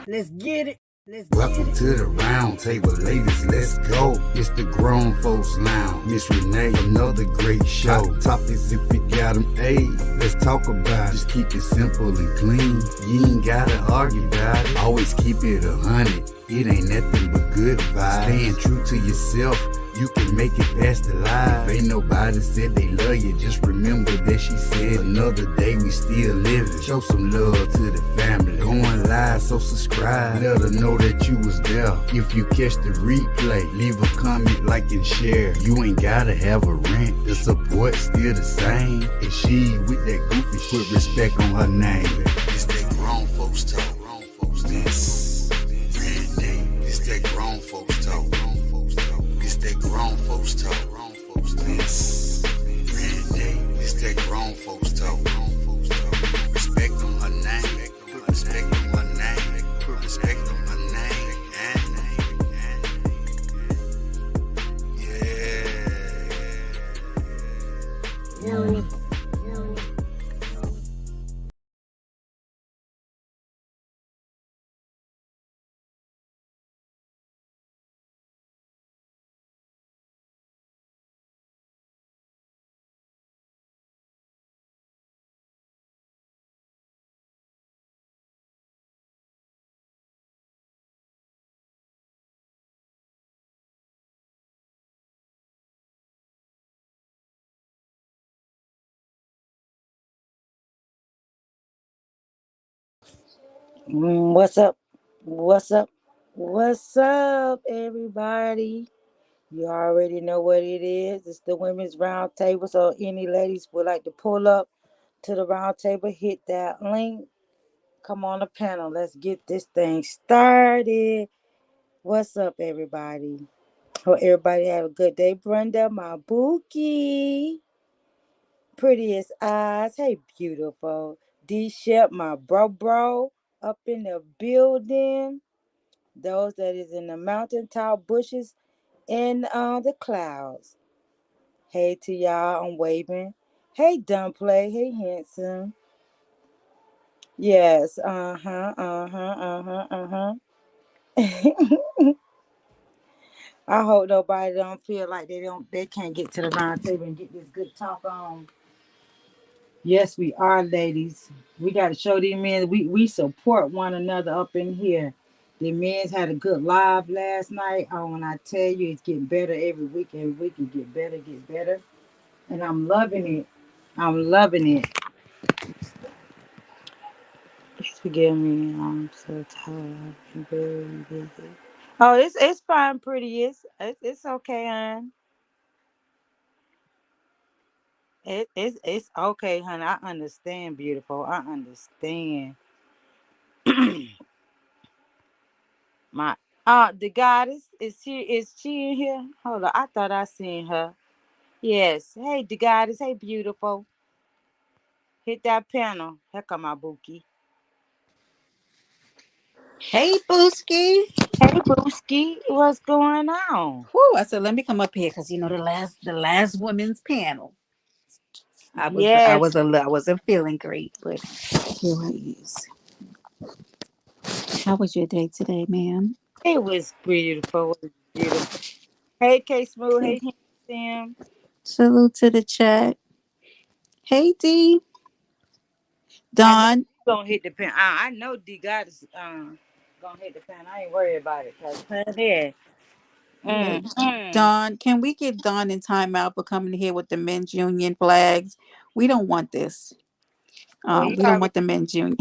Let's get it. Welcome to the round table, ladies, let's go. It's the grown folks lounge. Miss Renee, another great show. Hot topics if you got them, hey, let's talk about it. Just keep it simple and clean. You ain't gotta argue about it. Always keep it 100. It ain't nothing but good vibes. Staying true to yourself, you can make it past the life. If ain't nobody said they love you, just remember that she said another day we still living. Show some love to the family. Going live, so subscribe. Let her know that you was there. If you catch the replay, leave a comment, like and share. You ain't gotta have a rant. The support still the same. And she with that goofy shit, put respect on her name. It's that grown folks talk. Grown folks dance. It's that grown folks talk. It's that grown folks talk. This it's that grown folks talk. Respect on her name. Put respect on her name. Put respect on her name. Yeah. What's up? What's up? What's up, everybody? You already know what it is. It's the women's round table. So any ladies would like to pull up to the round table, hit that link. Come on the panel. Let's get this thing started. What's up, everybody? Hope everybody have a good day. Brenda, my bookie. Prettiest eyes. Hey, beautiful. D Shep, my bro, up in the building. Those that is in the mountaintop bushes and the clouds. Hey to y'all, I'm waving. Hey, Dunplay. Hey, handsome. Yes, I hope nobody don't feel like they can't get to the round table and get this good talk on. Yes, we are, ladies. We got to show these men we support one another up in here. The men's had a good live last night. Oh, when I tell you, it's getting better every week. Every week it get better. And I'm loving it. I'm loving it. Please forgive me. I'm so tired. I've been very busy. Oh, it's fine, pretty. It's okay, hon. It's okay, hon. I understand, beautiful. I understand. My the goddess is she in here? Hold on, I thought I seen her. Yes. Hey, the goddess. Hey, beautiful. Hit that panel. Here come my bookie. Hey, Booski. Hey, Booski. What's going on? Whoo, I said let me come up here because the last women's panel. I was I Yes, was a I wasn't feeling great, but here I is. How was your day today, ma'am? it was beautiful. It was beautiful. Hey, K Smooth. Say Hey, Sam. salute to the chat. Hey, D. I know Don. you gonna hit the pen. I know D goddess gonna hit the pen. I ain't worried about it. Cause honey, Yeah, mm. Don. Can we get Don in timeout for coming here with the men's union flags? We don't want this. Well, We don't want the men's union.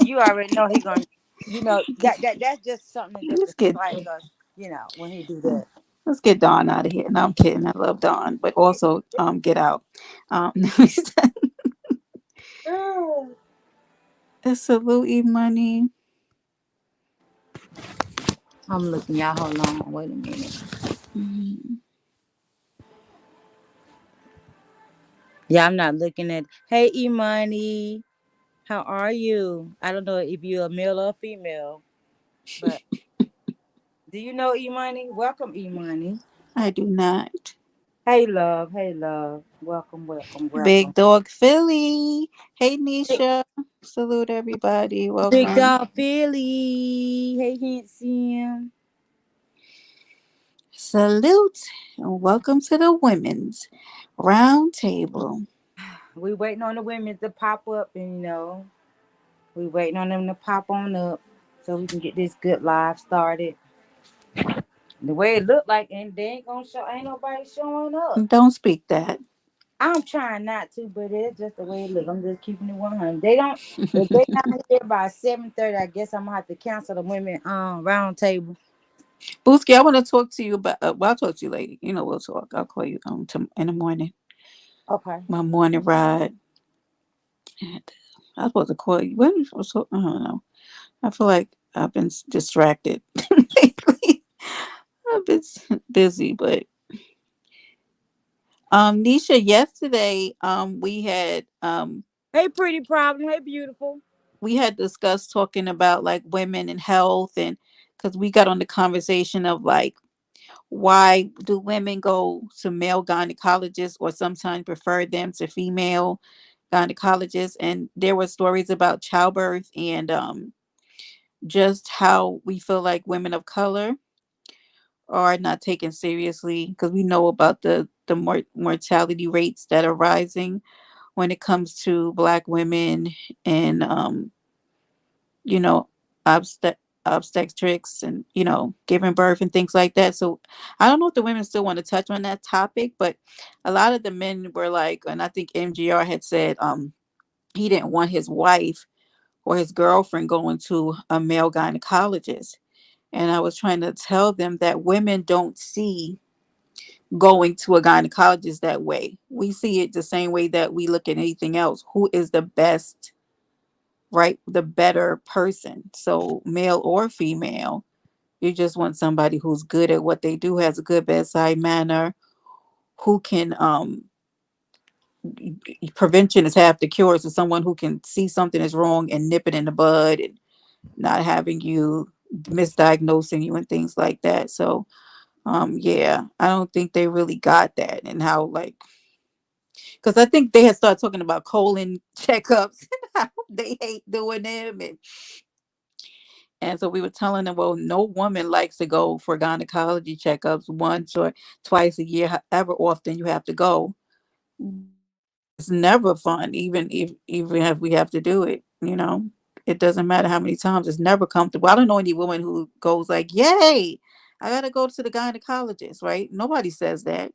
you already know he gonna. You know that's just something just to let's get strike us. You know when he do that. let's get Don out of here. No, I'm kidding. I love Don, but also get out. Absolutely money. I'm looking, y'all. Hold on. Wait a minute. Mhm. Yeah, I'm not looking at. Hey, Imani. How are you? I don't know if you're a male or female, but do you know Imani? Welcome, Imani. I do not. Hey, love. Hey, love. Welcome, welcome, welcome. Big Dog Philly. Hey, Nisha. Salute everybody. Big Welcome. dog Philly. Hey, handsome. Salute and welcome to the Women's Round Table. We waiting on the women to pop up, and we waiting on them to pop on up so we can get this good live started. The way it look like, and they ain't gonna show. Ain't nobody showing up. Don't speak that. I'm trying not to, but it's just the way it look. I'm just keeping it 100. They don't. If they not here by 7:30, I guess I'm gonna have to cancel the women round table. Booski, I want to talk to you about. Well, I'll talk to you later. We'll talk. I'll call you in the morning. Okay. My morning ride. And I was supposed to call you. I don't know. I feel like I've been distracted lately. I've been busy, but Nisha, yesterday Hey, pretty problem. Hey, beautiful. we had discussed talking about like women and health, and because we got on the conversation of like why do women go to male gynecologists or sometimes prefer them to female gynecologists, and there were stories about childbirth and just how we feel like women of color are not taken seriously because we know about the mortality rates that are rising when it comes to black women and you know obstet- obstetrics and giving birth and things like that. So I don't know if the women still want to touch on that topic, but a lot of the men were like, and I think MGR had said he didn't want his wife or his girlfriend going to a male gynecologist. And I was trying to tell them that women don't see going to a gynecologist that way. We see it the same way that we look at anything else. Who is the best, right? The better person. So, male or female, you just want somebody who's good at what they do, has a good bedside manner, who can, prevention is half the cure. So, someone who can see something is wrong and nip it in the bud and not having you misdiagnosing you and things like that. So, yeah, I don't think they really got that and how like because I think they had started talking about colon checkups and how they hate doing them and so we were telling them, well, no woman likes to go for gynecology checkups once or twice a year, however often you have to go. It's never fun, even if we have to do it. It doesn't matter how many times, it's never comfortable. I don't know any woman who goes like, yay, I gotta go to the gynecologist, right? Nobody says that.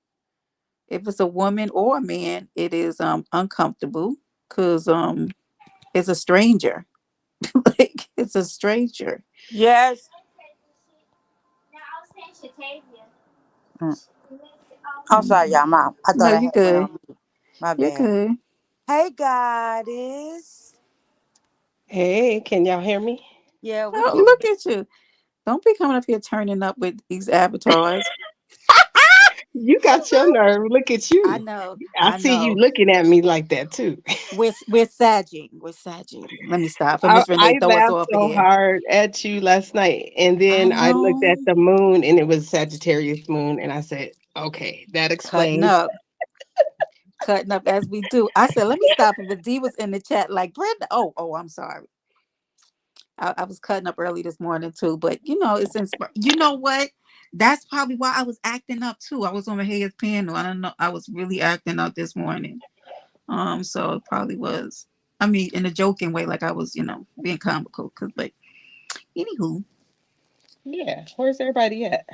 If it's a woman or a man, it is uncomfortable because it's a stranger. Like it's a stranger. Yes. Mm. I'm sorry, Mhm. y'all. I No, thought I you had went good. on mute. My You're bad. good. Hey, goddess. Hey, can y'all hear me? Yeah, we Oh, can. look at you. Don't be coming up here turning up with these avatars. You got your nerve. Look at I you. know. I I see you know. looking at me like that too. We're sagging. We're sagging. Let me stop. For I, Miss Renee, I throw us laughed off of so here. hard at you last night, and I then I looked know. at the moon, and it was Sagittarius moon, and I said, "Okay, that Cutting explains." up. Cutting up as we do. I said, let me stop it. But D was in the chat like, Brenda. Oh, I'm sorry. I was cutting up early this morning too, but it's inspired. You know what? That's probably why I was acting up too. I was on the Hayes panel. I don't know. I was really acting up this morning. So it probably was. I mean, in a joking way, like I was, being comical. But anywho, Yeah, where's everybody at?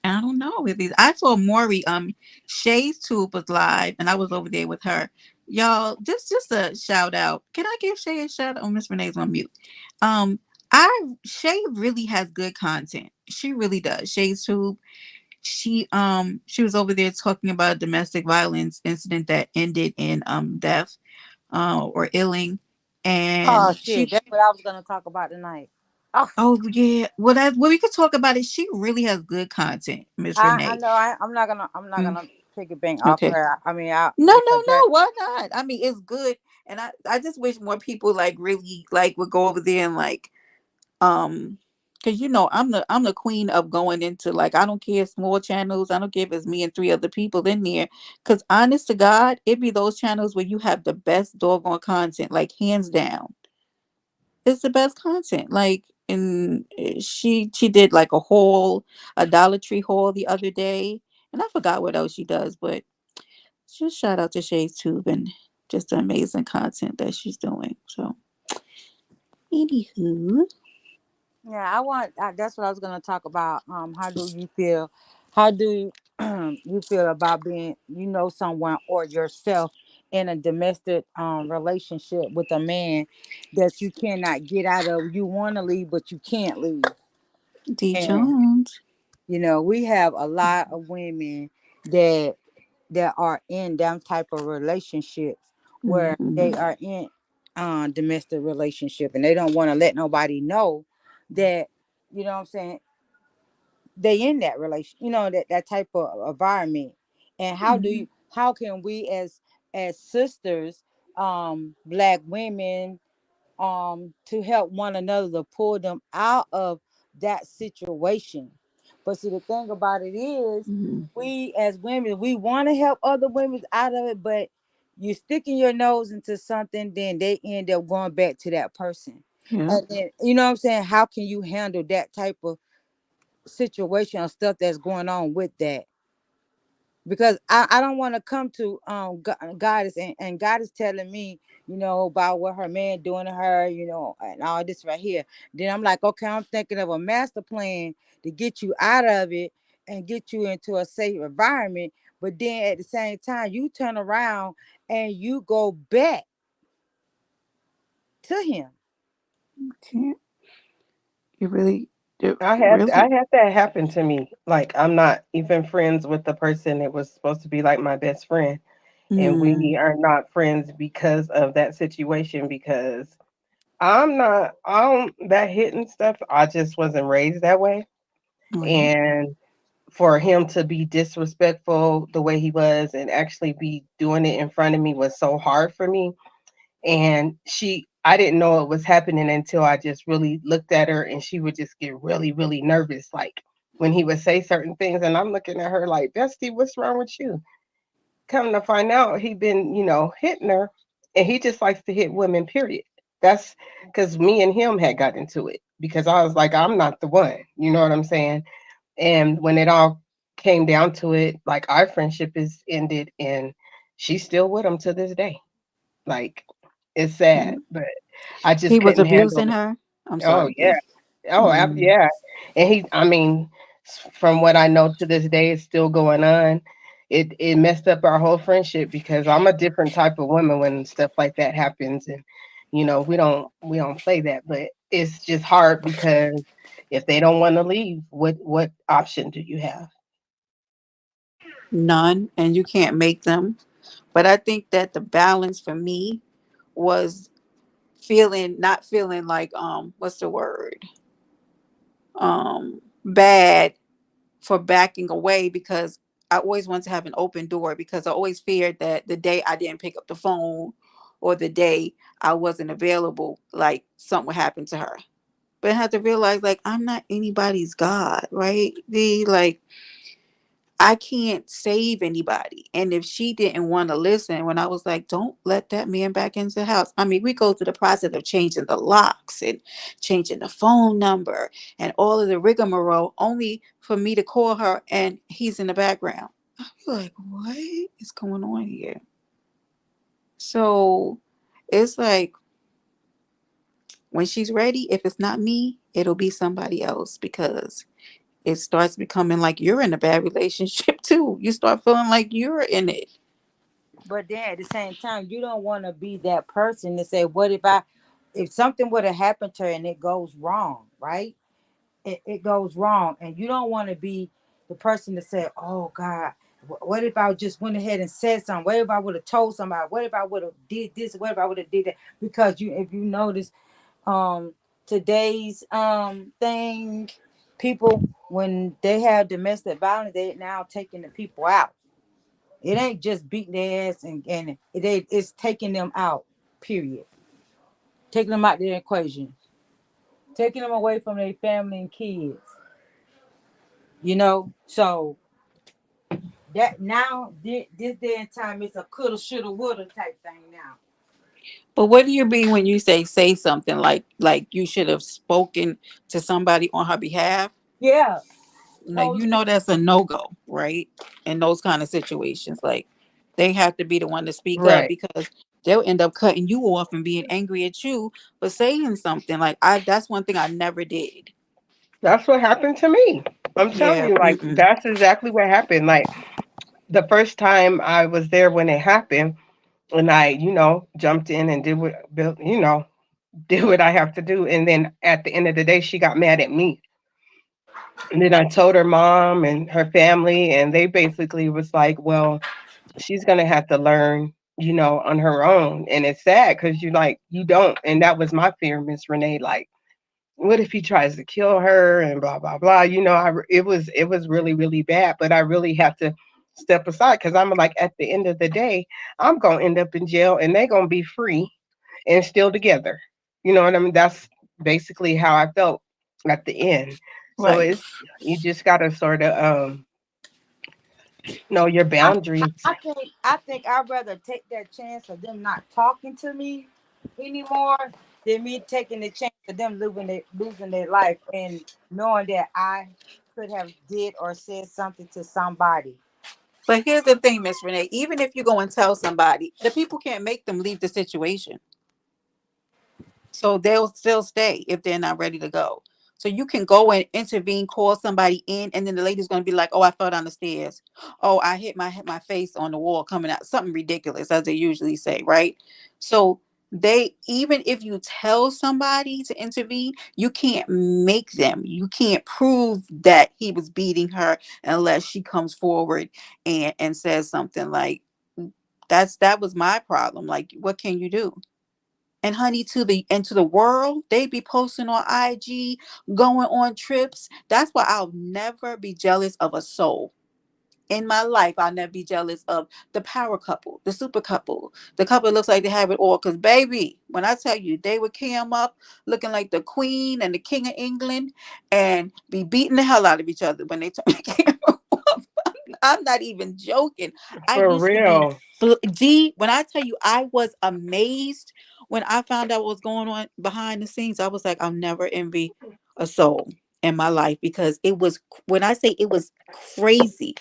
I don't know. I saw Maury. Shay's Tube was live, and I was over there with her. Y'all, just a shout out. Can I give Shay a shout out? Oh, Miss Renee's on mute. Um, I Shay really has good content. She really does. Shay's Tube. She was over there talking about a domestic violence incident that ended in death, or illing, Oh, and shit. That's what I was going to talk about tonight. Oh, oh yeah, well we could talk about it. She really has good content, Miss I Renee. know. I'm not Mm, gonna pick a bank off okay. her. I mean, I No, no, because that. no. Why not? I mean, it's good, and I just wish more people like really like would go over there and like um Cause I'm the queen of going into, like, I don't care, small channels. I don't care if it's me and three other people in there. Cause honest to God, it be those channels where you have the best doggone content, like hands down. It's the best content. Like, and she did like a haul, a Dollar Tree haul the other day, and I forgot what else she does, but just shout out to Shay's Tube and just the amazing content that she's doing. So, anywho, Yeah, that's what I was gonna talk about. How do you feel? How do you, you feel about being, someone or yourself in a domestic relationship with a man that you cannot get out of? You want to leave, but you can't leave. D And Jones. we have a lot of women that are in them type of relationships where Hmm. they are in domestic relationship, and they don't want to let nobody know that, what I'm saying, they in that relation, that type of environment. And how can we as sisters, black women, to help one another to pull them out of that situation? But see, the thing about it is, Hmm. we as women, we want to help other women out of it, but you sticking your nose into something, then they end up going back to that person. Yeah. And then, you know what I'm saying, how can you handle that type of situation or stuff that's going on with that? Because I don't want to come to goddess, and God is telling me, about what her man doing to her, and all this right here. Then I'm like, okay, I'm thinking of a master plan to get you out of it and get you into a safe environment. But then at the same time, you turn around and you go back to him. Okay. You really, I really. had that happen to me. Like I'm not even friends with the person that was supposed to be like my best friend. And we Mm, are not friends because of that situation because I'm that hitting stuff. I just wasn't raised that way. right. And for him to be disrespectful the way he was and actually be doing it in front of me was so hard for me. And I didn't know it was happening until I just really looked at her and she would just get really, really nervous. Like when he would say certain things and I'm looking at her like, Bestie, what's wrong with you? Come to find out he been, hitting her and he just likes to hit women, period. That's because me and him had got into it because I was like, I'm not the one. You know what I'm saying? And when it all came down to it, like our friendship is ended and she's still with him to this day. Like it's sad, Okay. but I just He was couldn't handle abusing it. her. I'm Oh sorry, yeah. D. Oh Mm, yeah. And I mean, from what I know to this day, it's still going on. It messed up our whole friendship because I'm a different type of woman when stuff like that happens, and we don't play that. But it's just hard because if they don't want to leave, what option do you have? none, and you can't make them. But I think that the balance for me was not feeling like, what's the word, bad for backing away, because I always wanted to have an open door, because I always feared that the day I didn't pick up the phone or the day I wasn't available, like something would happen to her. But I had to realize, like, I'm not anybody's God, right? Like, I can't save anybody. And if she didn't want to listen, when I was like, don't let that man back into the house. I mean, we go through the process of changing the locks and changing the phone number and all of the rigmarole, only for me to call her and he's in the background. I be like, what is going on here? So it's like, when she's ready, if it's not me, it'll be somebody else, because it starts becoming like you're in a bad relationship too. You start feeling like you're in it. But then at the same time, you don't want to be that person to say, what if something would have happened to her and it goes wrong, right? It goes wrong, and you don't want to be the person to say, oh God, what if I just went ahead and said something? What if I would have told somebody? What if I would have did this? What if I would have did that? Because if you notice, um today's thing, people, when they have domestic violence, they now taking the people out. It ain't just beating their ass, and it's taking them out, period. Taking them out the equation. taking them away from their family and kids. You know, so that now this day and time it's a coulda, shoulda, woulda type thing now. But what do you mean when you say something like you should have spoken to somebody on her behalf? Yeah, Like police. you know that's a no go, right? In those kind of situations, like they have to be the one to speak up Right. because they'll end up cutting you off and being angry at you for saying something. Like I, that's one thing I never did. That's what happened to me. I'm telling Yeah. you, like Mm-mm. that's exactly what happened. Like the first time I was there when it happened, and I, jumped in and did what, did what I have to do. And then at the end of the day, she got mad at me. And then I told her mom and her family, and they basically was like, well, she's gonna have to learn, on her own. And it's sad because you don't. And that was my fear, Miss Renee. Like, what if he tries to kill her and blah blah blah? It was really really bad. But I really have to step aside because I'm like, at the end of the day, I'm gonna end up in jail, and they're gonna be free and still together. You know what I mean? That's basically how I felt at the end. So Right. it's you just gotta sort of know your I, boundaries. I think I'd rather take that chance of them not talking to me anymore than me taking the chance of them losing their life and knowing that I could have did or said something to somebody. But here's the thing, Miss Renee. Even if you go and tell somebody, the people can't make them leave the situation. So they'll still stay if they're not ready to go. So you can go and intervene, call somebody in, and then the lady's going to be like, "Oh, I fell down the stairs. Oh, I hit my face on the wall coming out." Something ridiculous, as they usually say, right? So they, even if you tell somebody to intervene, you can't make them. You can't prove that he was beating her unless she comes forward and says something like, that was my problem. Like, what can you do? And honey, to the world, they be posting on IG, going on trips. That's why I'll never be jealous of a soul. In my life, I'll never be jealous of the power couple, the super couple, the couple that looks like they have it all. Cause baby, when I tell you they would cam up looking like the Queen and the King of England and be beating the hell out of each other when they turn the camera off. I'm not even joking. I For used to be real. D. When I tell you, I was amazed when I found out what was going on behind the scenes. I was like, I'll never envy a soul in my life because it was, when I say it was crazy,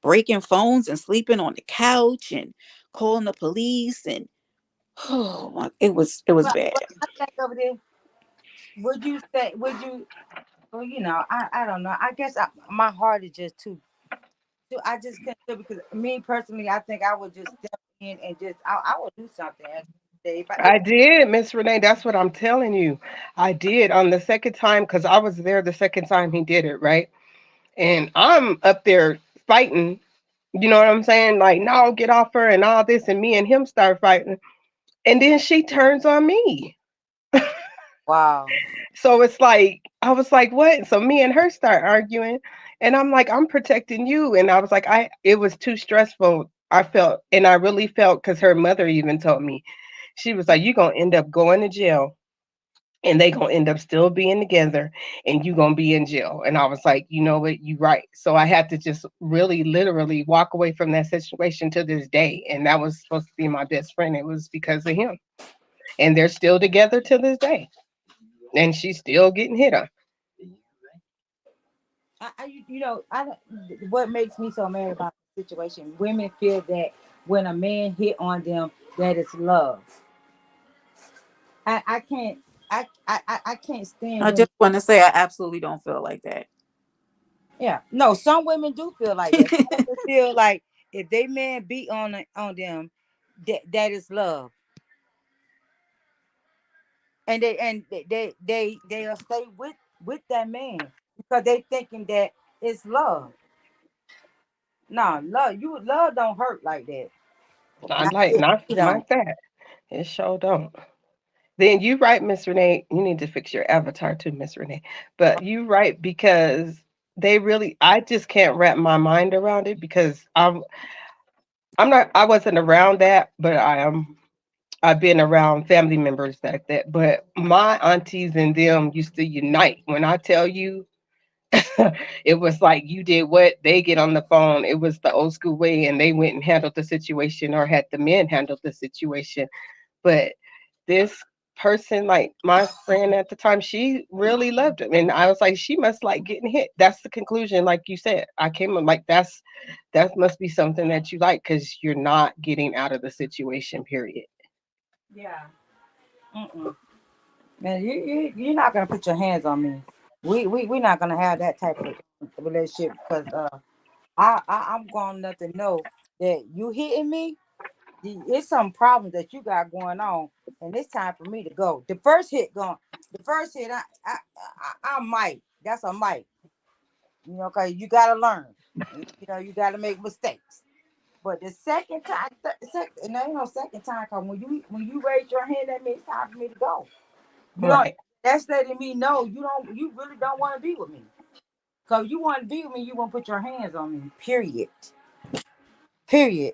breaking phones and sleeping on the couch and calling the police and oh my, it was bad. But I think over there, would you, well, I don't know. I guess my heart is just I just can't do it because me personally, I think I would just step in and just, I would do something. If I did, Miss Renee. That's what I'm telling you. I did on the second time because I was there the second time he did it, right? And I'm up there fighting. You know what I'm saying? Like, no, get off her and all this, and me and him start fighting. And then she turns on me. wow. So it's like I was like, what? So me and her start arguing, and I'm like, I'm protecting you. And I was like, it was too stressful. I felt, and I really felt because her mother even told me, she was like, you're gonna end up going to jail, and they gonna end up still being together, and you gonna be in jail. And I was like, you know what, you right. So I had to just really literally walk away from that situation to this day. And that was supposed to be my best friend. It was because of him. And they're still together to this day. And she's still getting hit on. I don't, what makes me so mad about the situation, women feel that when a man hit on them, that it's love. I can't, I can't stand I when, just want to say I absolutely don't feel like that. yeah, no, some women do feel like that. Some women feel like if they man beat on them, that is love. And they'll stay with that man because they thinking that it's love. No, love don't hurt like that. Not Not like if not you don't. like that. It sure don't. Then you right, Miss Renee. You need to fix your avatar too, Miss Renee. But you right because they really. I just can't wrap my mind around it because I wasn't around that, but I am. I've been around family members like that, but my aunties and them used to unite. When I tell you, it was like you did what they get on the phone. It was the old school way, and they went and handled the situation, or had the men handle the situation. But this person, like my friend at the time, she really loved him, and I was like, she must like getting hit. That's the conclusion, like you said. I came up like that must be something that you like because you're not getting out of the situation. Period. Yeah. Mm-mm. Man, you're not gonna put your hands on me. We're not gonna have that type of relationship because I'm going to let them know that you hitting me. It's some problems that you got going on, and it's time for me to go. The first hit, I might. That's a might. Cause you gotta learn. You gotta make mistakes. But the second time, and there ain't no second time. Cause when you raise your hand at me, it's time for me to go. You don't. Right. That's letting me know you really don't want to be with me. Cause you want to be with me, you won't put your hands on me. Period. Period.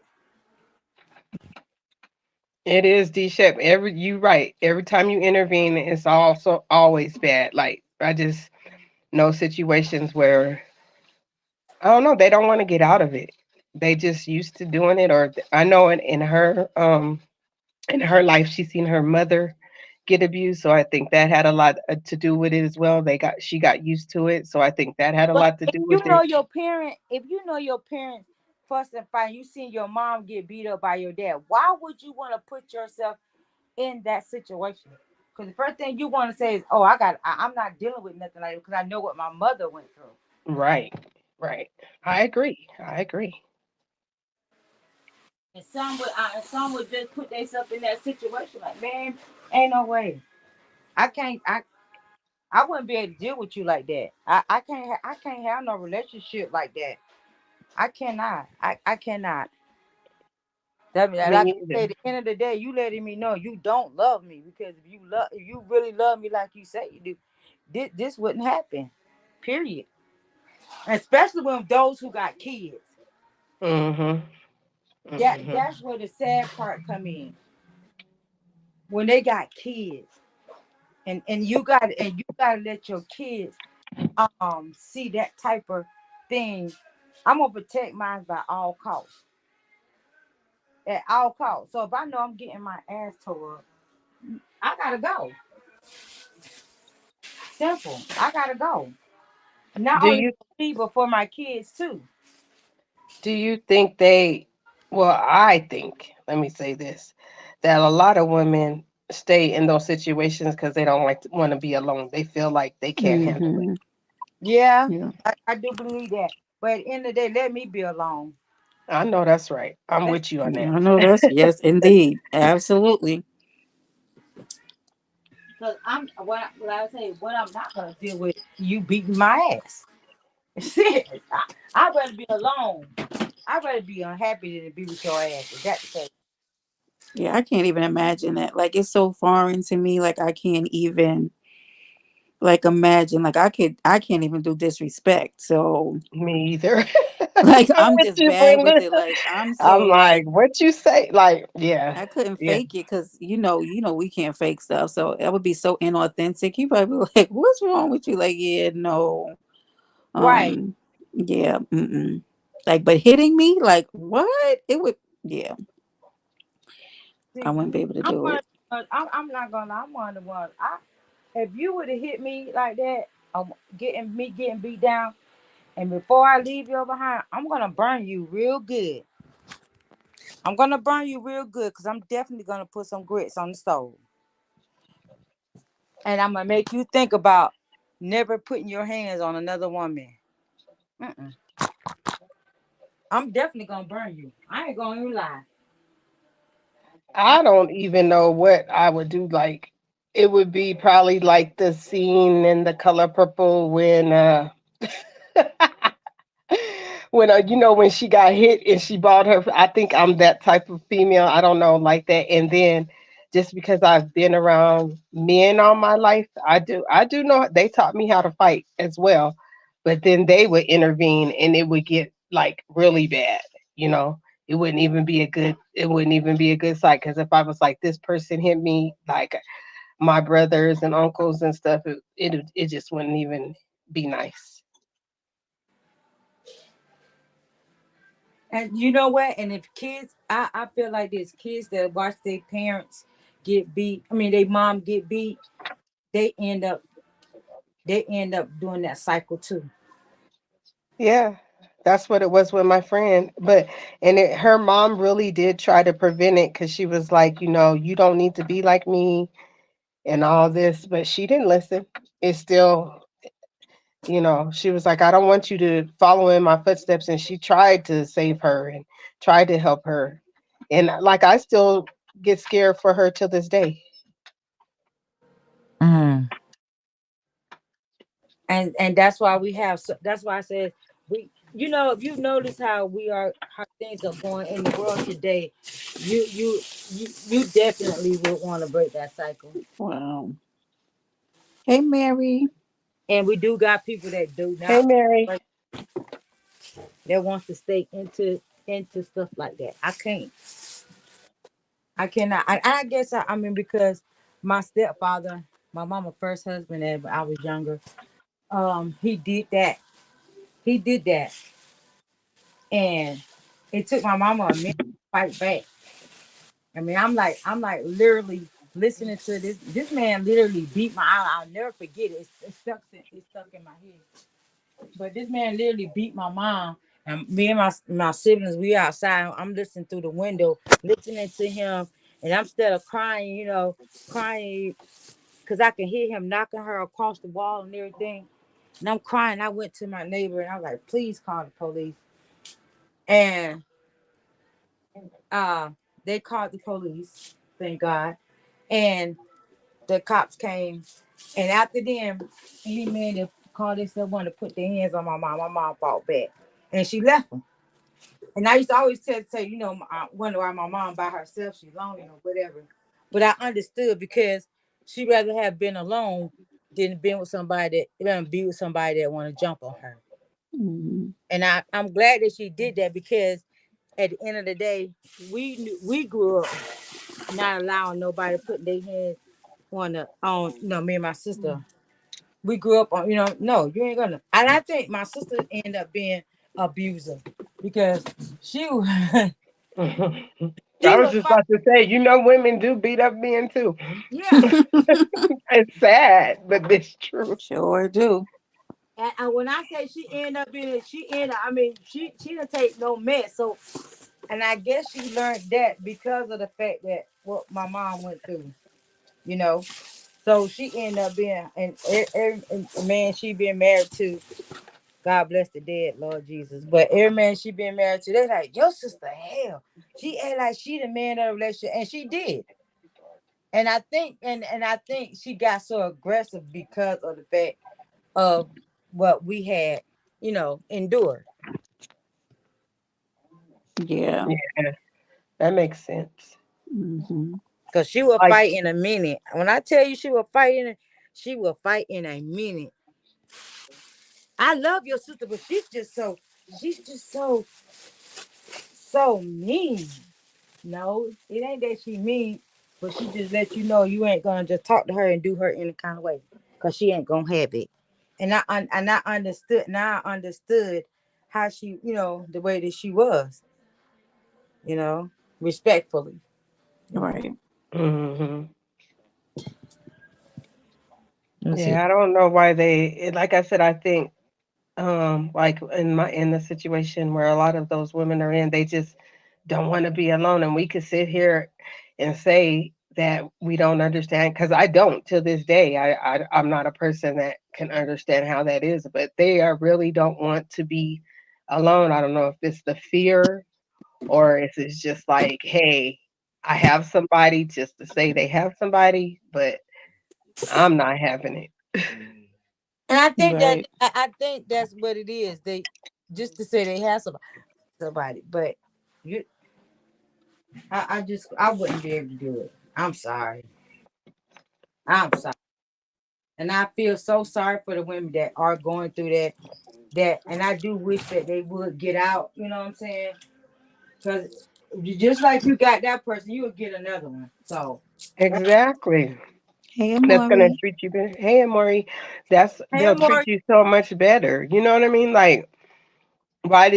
It is D Shep. You right. Every time you intervene, it's also always bad. Like I just know situations where I don't know, they don't want to get out of it. They just used to doing it, or I know in her life she's seen her mother get abused, so I think that had a lot to do with it as well. She got used to it, so I think that had a But lot to if do you with know it. your parent, if you know your parents fuss and fight, you seen your mom get beat up by your dad. Why would you want to put yourself in that situation? Because the first thing you want to say is, "Oh, I'm not dealing with nothing like it because I know what my mother went through." Right. Right. I agree. I agree. And some would just put themselves in that situation. Like, man, ain't no way. I can't. I wouldn't be able to deal with you like that. I can't have no relationship like that. I cannot. I cannot. Me Like I say, at either. the end of the day, you letting me know you don't love me because if you really love me like you say you do, this wouldn't happen. Period. Especially when those who got kids. Mhm. Mhm. That's where the sad part come in. When they got kids, and you gotta let your kids see that type of thing. I'm gonna protect mine by all costs. At all costs. So if I know I'm getting my ass tore up, I gotta go. Simple. I gotta go. Not Do only you for me, but for my kids too. do you think they well, I think, let me say this, that a lot of women stay in those situations because they don't like to want to be alone. They feel like they can't handle it. Mm-hmm. Yeah, Yeah. I do believe that. But at the end of the day, let me be alone. I know that's right. I'm Let, with you on Yeah, I know that's yes, indeed. Absolutely. Because what I say, what I'm not gonna deal with you beating my ass. Shit, I'd rather be alone. I'd rather be unhappy than to be with your ass. Is that the case? Yeah, I can't even imagine that. Like it's so foreign to me. Like I can't even like imagine. Like I can't even do disrespect. So me either. like I'm I'm with just you, bad with Brenda. it. Like I'm I'm so like, like what you say? Like, yeah, I couldn't yeah. fake it because we can't fake stuff. So that would be so inauthentic. You probably be like, "What's wrong with you?" Like, yeah, no, Right. um, yeah, mm-mm. Like, but hitting me, like, what? It would, yeah, I See, wouldn't be able to I'm do one. it. I'm not gonna. I'm one of the ones. If you would have hit me like that, getting beat down, and before I leave you behind, I'm gonna burn you real good. I'm gonna burn you real good because I'm definitely gonna put some grits on the stove, and I'm gonna make you think about never putting your hands on another woman. Mm-mm. I'm definitely gonna burn you. I ain't gonna even lie. I, I don't even know what I would do. Like, it would be probably like the scene in The Color Purple when when when she got hit and she bought her. I think I'm that type of female. I don't know, like that. And then just because I've been around men all my life, I do know they taught me how to fight as well. But then they would intervene and it would get like really bad, you know. it wouldn't even be a good sight, because if I was like, this person hit me, like my brothers and uncles and stuff, it just wouldn't even be nice. And you know what? And if kids, I feel like there's kids that watch their parents get beat. I mean, their mom get beat. They end up doing that cycle too. Yeah, that's what it was with my friend. But her mom really did try to prevent it, because she was like, you don't need to be like me and all this, but she didn't listen. It's still, she was like, I don't want you to follow in my footsteps. And she tried to save her and tried to help her. And like, I still get scared for her till this day. Mm. And that's why we have. So that's why I said we. You know, if you notice how we are, how things are going in the world today, you definitely would want to break that cycle. Wow. Hey, Mary. And we do got people that do Hey, not Mary. break, that wants to stay into stuff like that. I can't. I cannot. I guess I mean because my stepfather, my mama first husband, when I was younger, he did that. He did that, and it took my mama a minute to fight back. I mean, I'm like literally listening to this. This man literally beat my eye. I'll never forget it. It's stuck in my head. But this man literally beat my mom. And me and my siblings, we outside. I'm listening through the window, listening to him, and I'm still crying, crying because I can hear him knocking her across the wall and everything. And I'm crying. I went to my neighbor and I was like, please call the police. And uh they called the police, thank God. And the cops came. And after them, any man that called themselves wanted to put their hands on my mom fought back. And she left him. And I used to always say, I wonder why my mom by herself, she's lonely or whatever. But I understood because she'd rather have been alone than been with somebody that be with somebody that want to jump on her. Mhm. And I'm glad that she did that because at the end of the day, we grew up not allowing nobody to put their hands on me and my sister. We grew up on, no, you ain't gonna. And I think my sister ended up being abusive because she was she I was was just fight. about to say, women do beat up men too. Yeah. It's sad, but it's true. Sure do. And when I say she ended up being, she ended. I mean, she didn't take no mess. So, and I guess she learned that because of the fact that what my mom went through. You know. So she ended up being, and every man she been married to, God bless the dead, Lord Jesus. But every man she been married to, they like, your sister, hell. She act like she the man of the relationship. And she did. And I think, and I think she got so aggressive because of the fact of what we had, endured. Yeah. Yeah, that makes sense. Hmm. Because she will Like, fight in a minute. When I tell you she will fight in a minute. I love your sister, but she's just so mean. No, it ain't that she mean, but she just let you know you ain't gonna just talk to her and do her any kind of way, cause she ain't gonna have it. And I understood. Now I understood how she, the way that she was, you know, respectfully. Right. hmm Let's see. yeah, I don't know why like I said, I think, like in the situation where a lot of those women are in, they just don't want to be alone. And we could sit here and say that we don't understand, because I don't till this day. I'm not a person that can understand how that is, but they are really don't want to be alone. I don't know if it's the fear, or if it's just like, hey, I have somebody, just to say they have somebody, but I'm not having it. And I think that Right. I think that's what it is. They just to say they have somebody, but you, I wouldn't be able to do it. I'm sorry. I'm sorry. And I feel so sorry for the women that are going through that, and I do wish that they would get out, you know what I'm saying? Cause just like you got that person, you will get another one. So, Exactly. Hey, That's gonna Amari. treat you better. Hey, Amori, that's hey, they'll treat more. you so much better. You know what I mean? Like, why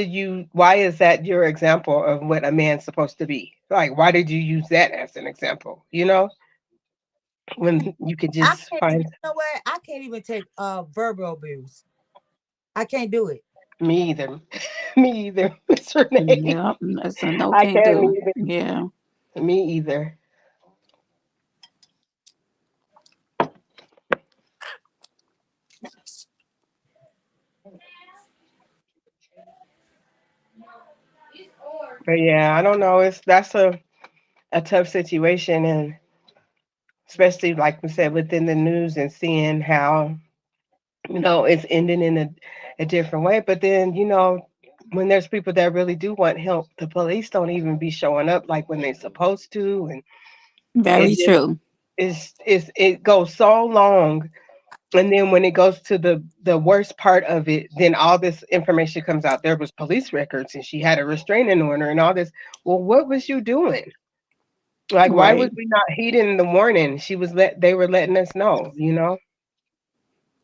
is that your example of what a man's supposed to be? Like, why did you use that as an example? You know, when you could I just can't even. find You know what? I can't even take verbal abuse. I can't do it. me either. Me either, Miss Renee. Yep, that's a no I can can't do. either. Yeah. Me either. But yeah, I don't know. It's that's a tough situation, and especially like we said within the news and seeing how it's ending in a different way. But then when there's people that really do want help, the police don't even be showing up like when they're supposed to, and it Very just true. it goes so long. And then when it goes to the worst part of it, then all this information comes out. There was police records, and she had a restraining order, and all this. Well, what was you doing? Like, why was Right. we not heeding the warning? They were letting us know.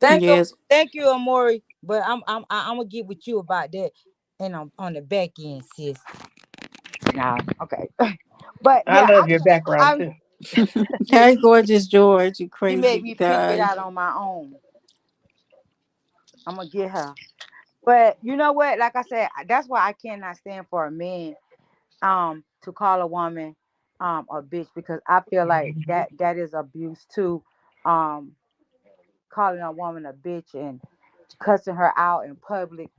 Yes. Thank you, Amori. But I'm gonna get with you about that, and on the back end, sis. Nah, okay. But I yeah, love your background I'm too. yeah. Hey, gorgeous George, you She made crazy me figure it guy. out on my own. I'm gonna get her. But you know what? Like I said, that's why I cannot stand for a man to call a woman a bitch, because I feel like that is abuse too. Um Calling a woman a bitch and cussing her out in public,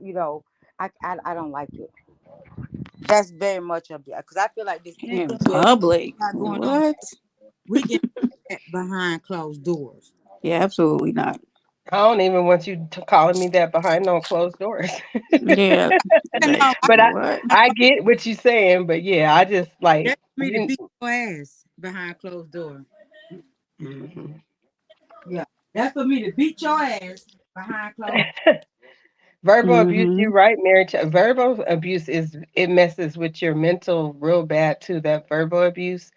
I don't like it. That's very much abuse, because I feel like this In anything that public. we got going on, What? we can do that behind closed doors. Yeah, absolutely not. I don't even want you to calling me that behind no closed doors. Yeah. And Like no, But I what? I get what you're saying, but yeah, I just like that's for me to beat your ass behind closed door. mhm. Yeah, that's for me to beat your ass behind closed. Verbal abuse. Mm-hmm. You're right, Mary. Verbal abuse it messes with your mental real bad too. That verbal abuse.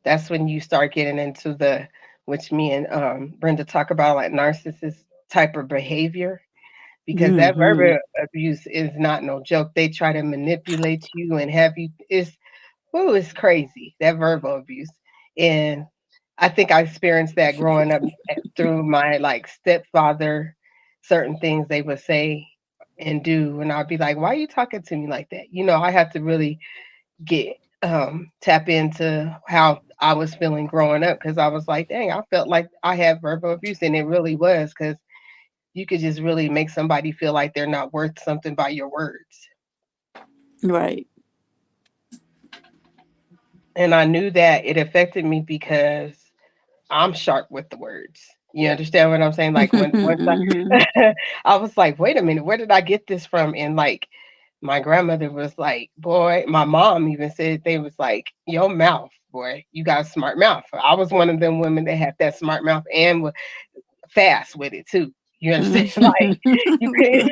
That's when you start getting into which me and Brenda talk about, like narcissist type of behavior, because that Mm-hmm. verbal abuse is not no joke. They try to manipulate you and have you. It's crazy, that verbal abuse. And I think I experienced that growing up through my like stepfather. Certain things they would say and do, and I'd be like, "Why are you talking to me like that?" I had to really get tap into how I was feeling growing up, because I was like, "Dang, I felt like I had verbal abuse," and it really was, because you could just really make somebody feel like they're not worth something by your words. Right. And I knew that it affected me because I'm sharp with the words. You understand what I'm saying? Like when once Mm-hmm. I I was like, wait a minute, where did I get this from? And like my grandmother was like, boy, my mom even said they was like, your mouth, boy, you got a smart mouth. I was one of them women that had that smart mouth and was fast with it too. You understand? Like you can't.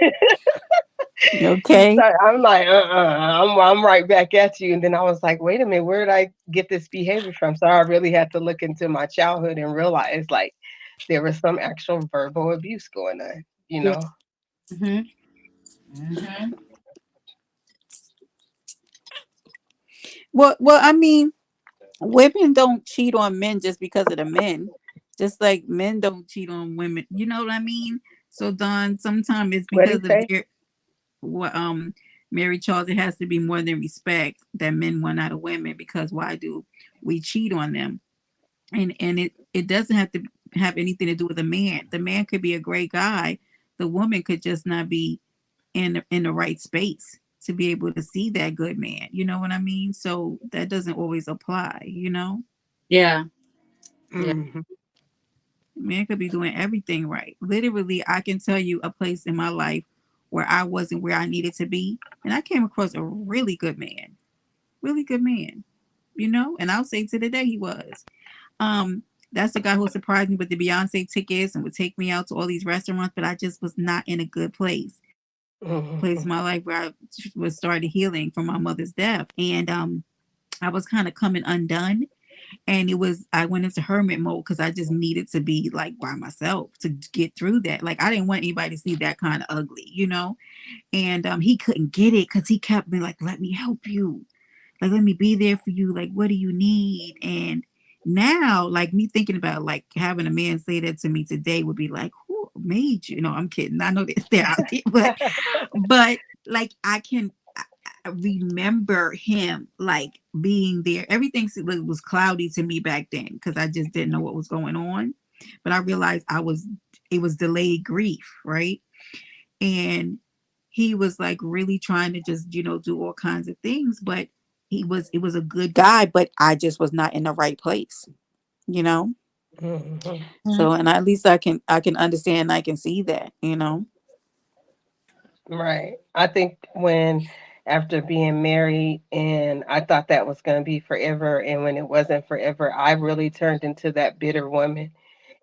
Okay. So I'm like, I'm right back at you. And then I was like, wait a minute, where did I get this behavior from? So I really had to look into my childhood and realize like there was some actual verbal abuse going on, you Yeah. know? Mm-hmm. Mm-hmm. Well, I mean, women don't cheat on men just because of the men. Just like men don't cheat on women. You know what I mean? So Don, sometimes it's What did because he of say? their what Mary Charles, it has to be more than respect that men want out of women, because why do we cheat on them? And it doesn't have to have anything to do with a man. The man could be a great guy. The woman could just not be in the right space to be able to see that good man. You know what I mean? So that doesn't always apply, you know? Yeah. Yeah. Hmm. Man could be doing everything right. Literally, I can tell you a place in my life where I wasn't where I needed to be, and I came across a really good man, you know. And I'll say to the day he was. Um, that's the guy who surprised me with the Beyonce tickets and would take me out to all these restaurants, but I just was not in a good place. place in Mhm. my life where I was started healing from my mother's death. And I was kind of coming undone. And it was, I went into hermit mode because I just needed to be like by myself to get through that. Like, I didn't want anybody to see that kind of ugly, you know? And he couldn't get it because he kept me like, let me help you. Like, let me be there for you. Like, what do you need? And now, like, me thinking about like having a man say that to me today would be like, who made you? No, I'm kidding. I know that they're out there, but like I can remember him like being there. Everything was cloudy to me back then because I just didn't know what was going on. But I realized it was delayed grief, right? And he was like really trying to just, do all kinds of things, but it was a good guy, but I just was not in the right place, you know? Mhm. So, and at least I can understand, I can see that, you know? Right. I think when after being married and I thought that was going to be forever, and when it wasn't forever, I really turned into that bitter woman.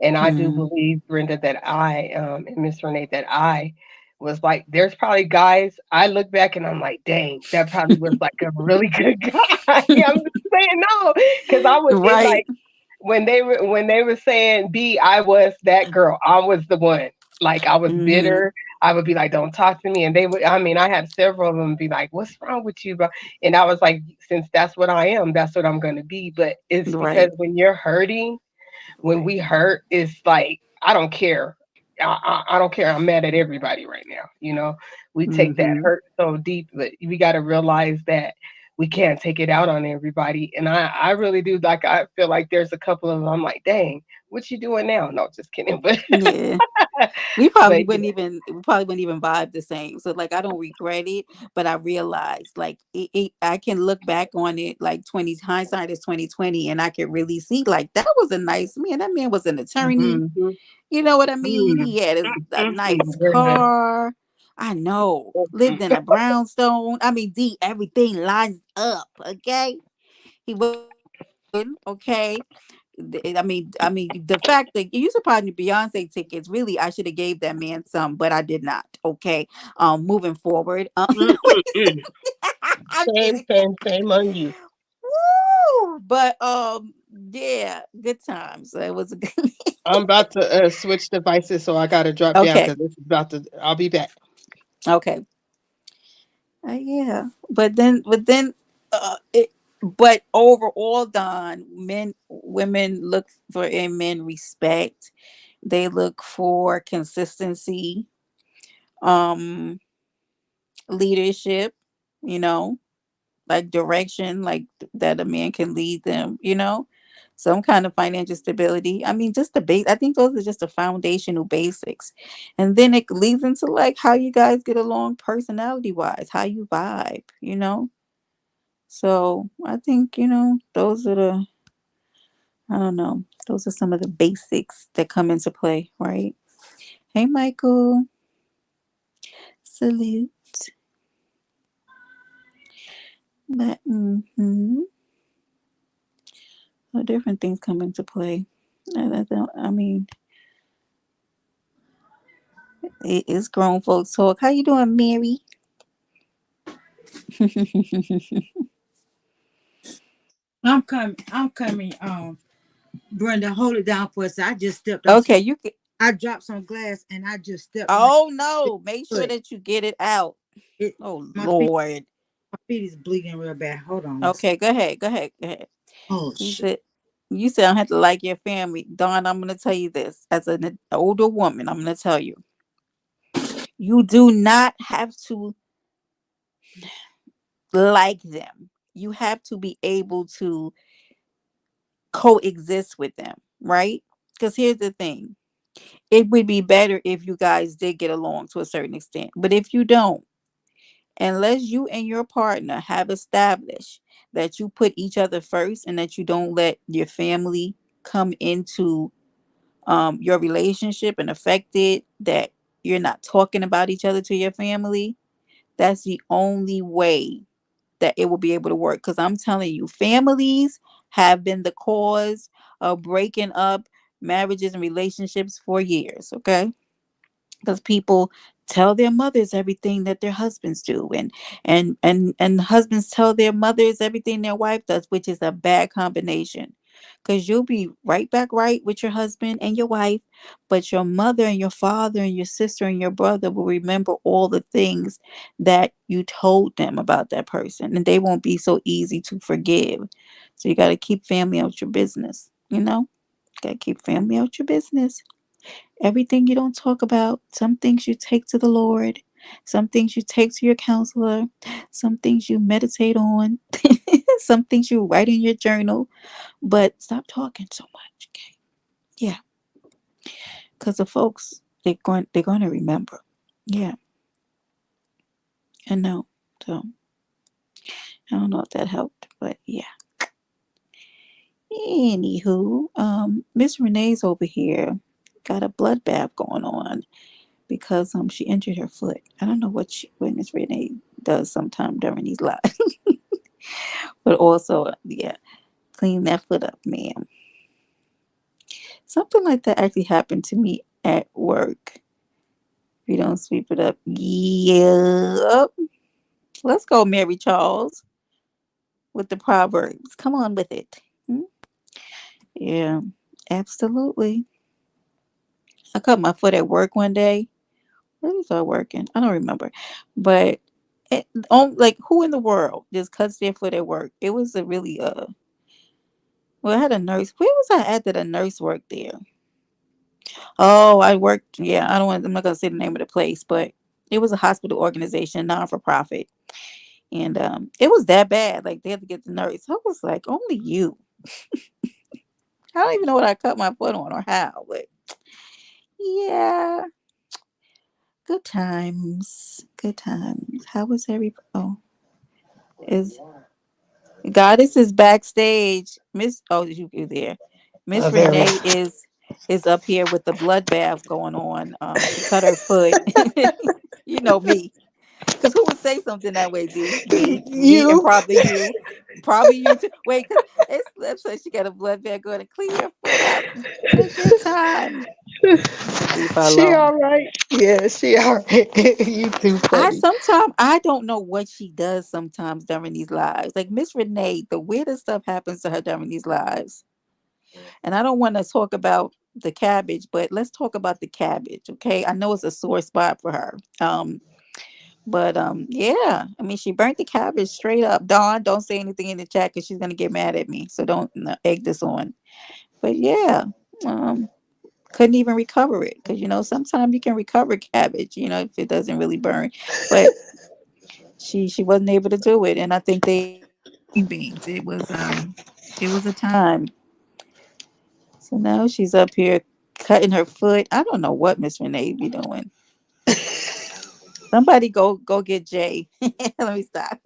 And I do Mm, believe, Brenda, that and Miss Renee, that I was like, there's probably guys I look back and I'm like, dang, that probably was like a really good guy. I'm just saying no, because I would it right. like when they were saying B, I was that girl. I was the one. Like I was Hmm. bitter. I would be like, "Don't talk to me," and they would. I mean, I had several of them be like, "What's wrong with you, bro?" And I was like, "Since that's what I am, that's what I'm gonna be." But it's because Right. when you're hurting, when we hurt, it's like I don't care. I don't care. I'm mad at everybody right now. We take that Hmm. hurt so deep, but we got to realize that we can't take it out on everybody. And I really do. Like I feel like there's a couple of them. I'm like, dang, what you doing now? No, just kidding. But Yeah. but We probably wouldn't even vibe the same. So like I don't regret it, but I realized like I can look back on it like 20 hindsight is 2020, and I can really see like that was a nice man. That man was an attorney. mm-hmm, You know what I mean? mm, He had a nice Brenda. car. I know. Lived in a brownstone. I mean, D, everything lines up. Okay. He was okay. I mean, the fact that you supplied me Beyonce tickets, really, I should have gave that man some, but I did not. Okay, moving forward, Mm-mm-mm. I'm Same, kidding. same, same on you. Woo! But yeah, good times. It was a good. I'm about to switch devices, so I got to drop down Okay, because this is about to. I'll be back. okay, yeah, it. But overall, Don, women look for in men respect. They look for consistency, um leadership, you know, like direction, like that a man can lead them, some kind of financial stability. I mean, just the base. I think those are just the foundational basics, and then it leads into like how you guys get along personality wise, how you vibe. So I think those are the, I don't know, those are some of the basics that come into play, right? Hey, Michael, salute. But so different things come into play. I mean, it's grown folks talk. How you doing, Mary? I'm coming. I'm coming. Brenda, hold it down for us. I just stepped on Okay, some. you can. I dropped some glass and I just stepped on Oh it. no! Make sure Foot. that you get it out. It Oh my feet. Lord. My feet is bleeding real bad. Hold on. Let's. Okay, go ahead. Go ahead. Go ahead. Oh You shit. said you said I have to like your family, Dawn. I'm gonna tell you this as an older woman. I'm gonna tell you, you do not have to like them. You have to be able to coexist with them, right? Because here's the thing, it would be better if you guys did get along to a certain extent. But if you don't, unless you and your partner have established that you put each other first and that you don't let your family come into your relationship and affect it, that you're not talking about each other to your family, that's the only way that it will be able to work. Because I'm telling you, families have been the cause of breaking up marriages and relationships for years. Okay, because people tell their mothers everything that their husbands do, and husbands tell their mothers everything their wife does, which is a bad combination, because you'll be right back right with your husband and your wife, but your mother and your father and your sister and your brother will remember all the things that you told them about that person, and they won't be so easy to forgive. So you got to keep family out your business, got to keep family out your business. Everything you don't talk about, some things you take to the Lord, some things you take to your counselor, some things you meditate on, some things you write in your journal, but stop talking so much, okay? Yeah, because the folks, they're going to remember. Yeah, I know. So I don't know if that helped, but yeah. Anywho, Miss Renee's over here got a bloodbath going on because she injured her foot. I don't know what Miss Renee does sometime during these lives, but also yeah, clean that foot up, ma'am. Something like that actually happened to me at work. If you don't sweep it up, yep. Let's go, Mary Charles, with the proverbs. Come on with it. Hmm? Yeah, absolutely. I cut my foot at work one day. Where was I working? I don't remember, but like who in the world just cuts their foot at work? It was a really well, I had a nurse. Where was I at that a nurse worked there? Oh, I worked. Yeah, I'm not gonna say the name of the place, but it was a hospital organization, non for profit, and it was that bad. Like they had to get the nurse. I was like, only you. I don't even know what I cut my foot on or how, but yeah, good times, good times. How was everybody? Oh, is Goddess is backstage. Miss, oh, you there? Oh, Miss there we Renee is up here with the bloodbath going on. She cut her foot. You know me, because who would say something that way? D me, and you. probably you too. Wait, because let's say she got a bloodbath going to clean your foot up. Take your time. I'm gonna leave her She alone. all right. Yeah, she all right. You too funny. I don't know what she does sometimes during these lives. Like Miss Renee, the weirdest stuff happens to her during these lives. And I don't want to talk about the cabbage, but let's talk about the cabbage, okay? I know it's a sore spot for her. But yeah, I mean, she burnt the cabbage straight up. Dawn, don't say anything in the chat because she's gonna get mad at me. So don't egg this on. But yeah, um, couldn't even recover it because sometimes you can recover cabbage, if it doesn't really burn. But she wasn't able to do it, and I think they green beans. It was a time. So now she's up here cutting her foot. I don't know what Miss Renee be doing. Somebody go get Jay. Let me stop.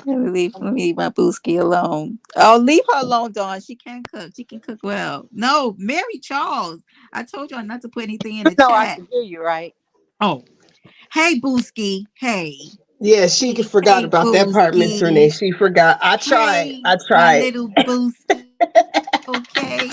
Let me leave my booski alone. Oh, leave her alone, Dawn. She can cook. She can cook well. No, Mary Charles. I told y'all not to put anything in the No, I chat. can hear you right. Oh, hey Booski. Hey. Yeah, she forgot Hey about that part, Miss Renee. Booski. She forgot. I tried. Hey, I my tried. little Booski. Okay.